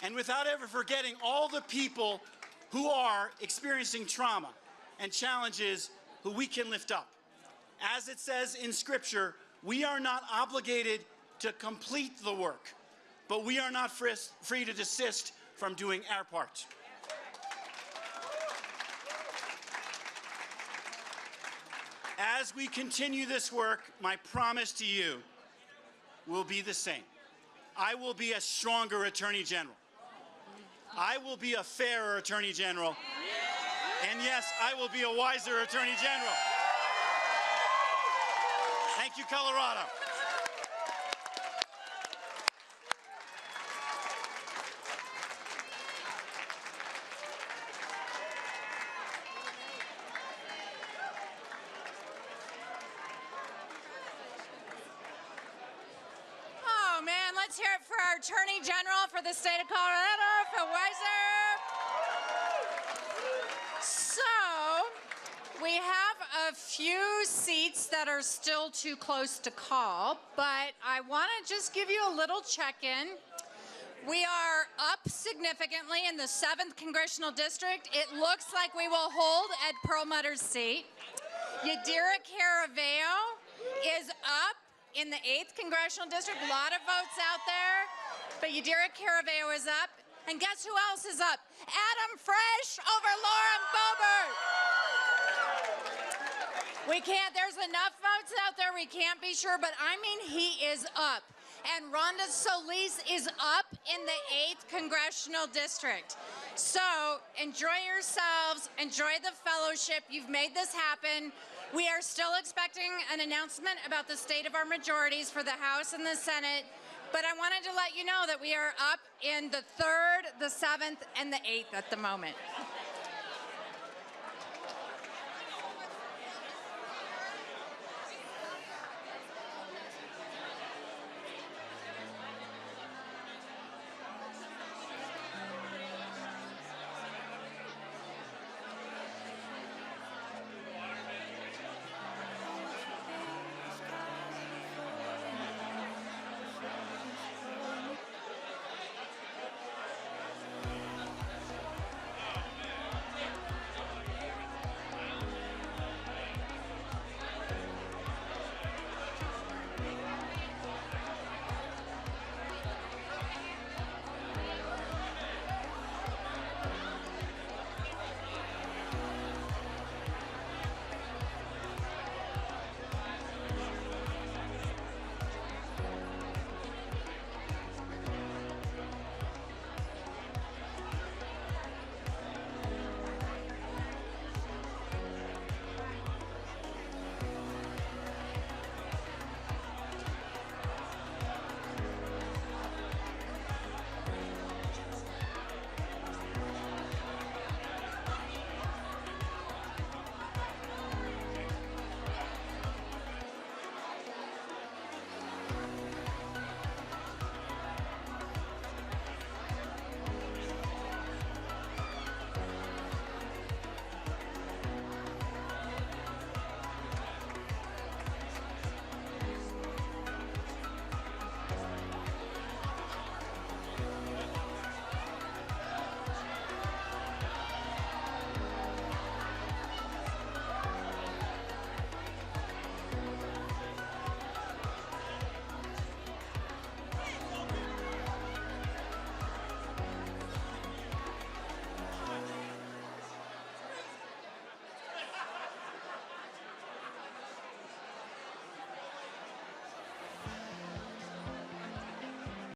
and without ever forgetting all the people who are experiencing trauma and challenges who we can lift up. As it says in Scripture, we are not obligated to complete the work, but we are not free to desist from doing our part. As we continue this work, my promise to you will be the same. I will be a stronger Attorney General. I will be a fairer Attorney General. And yes, I will be a wiser Attorney General. Thank you, Colorado. Oh man, let's hear it for our Attorney General for the state of Colorado, Phil Weiser. So, we have a few seats that are still too close to call, but I want to just give you a little check-in. We are up significantly in the 7th Congressional District. It looks like we will hold at Perlmutter's seat. Yadira Caraveo is up in the 8th Congressional District. A lot of votes out there, but Yadira Caraveo is up. And guess who else is up? Adam Fresh over Lauren Boebert. We can't, there's enough votes out there, we can't be sure, but I mean, he is up. And Rhonda Solis is up in the 8th Congressional District. So enjoy yourselves, enjoy the fellowship. You've made this happen. We are still expecting an announcement about the state of our majorities for the House and the Senate, but I wanted to let you know that we are up in the 3rd, the 7th, and the 8th at the moment.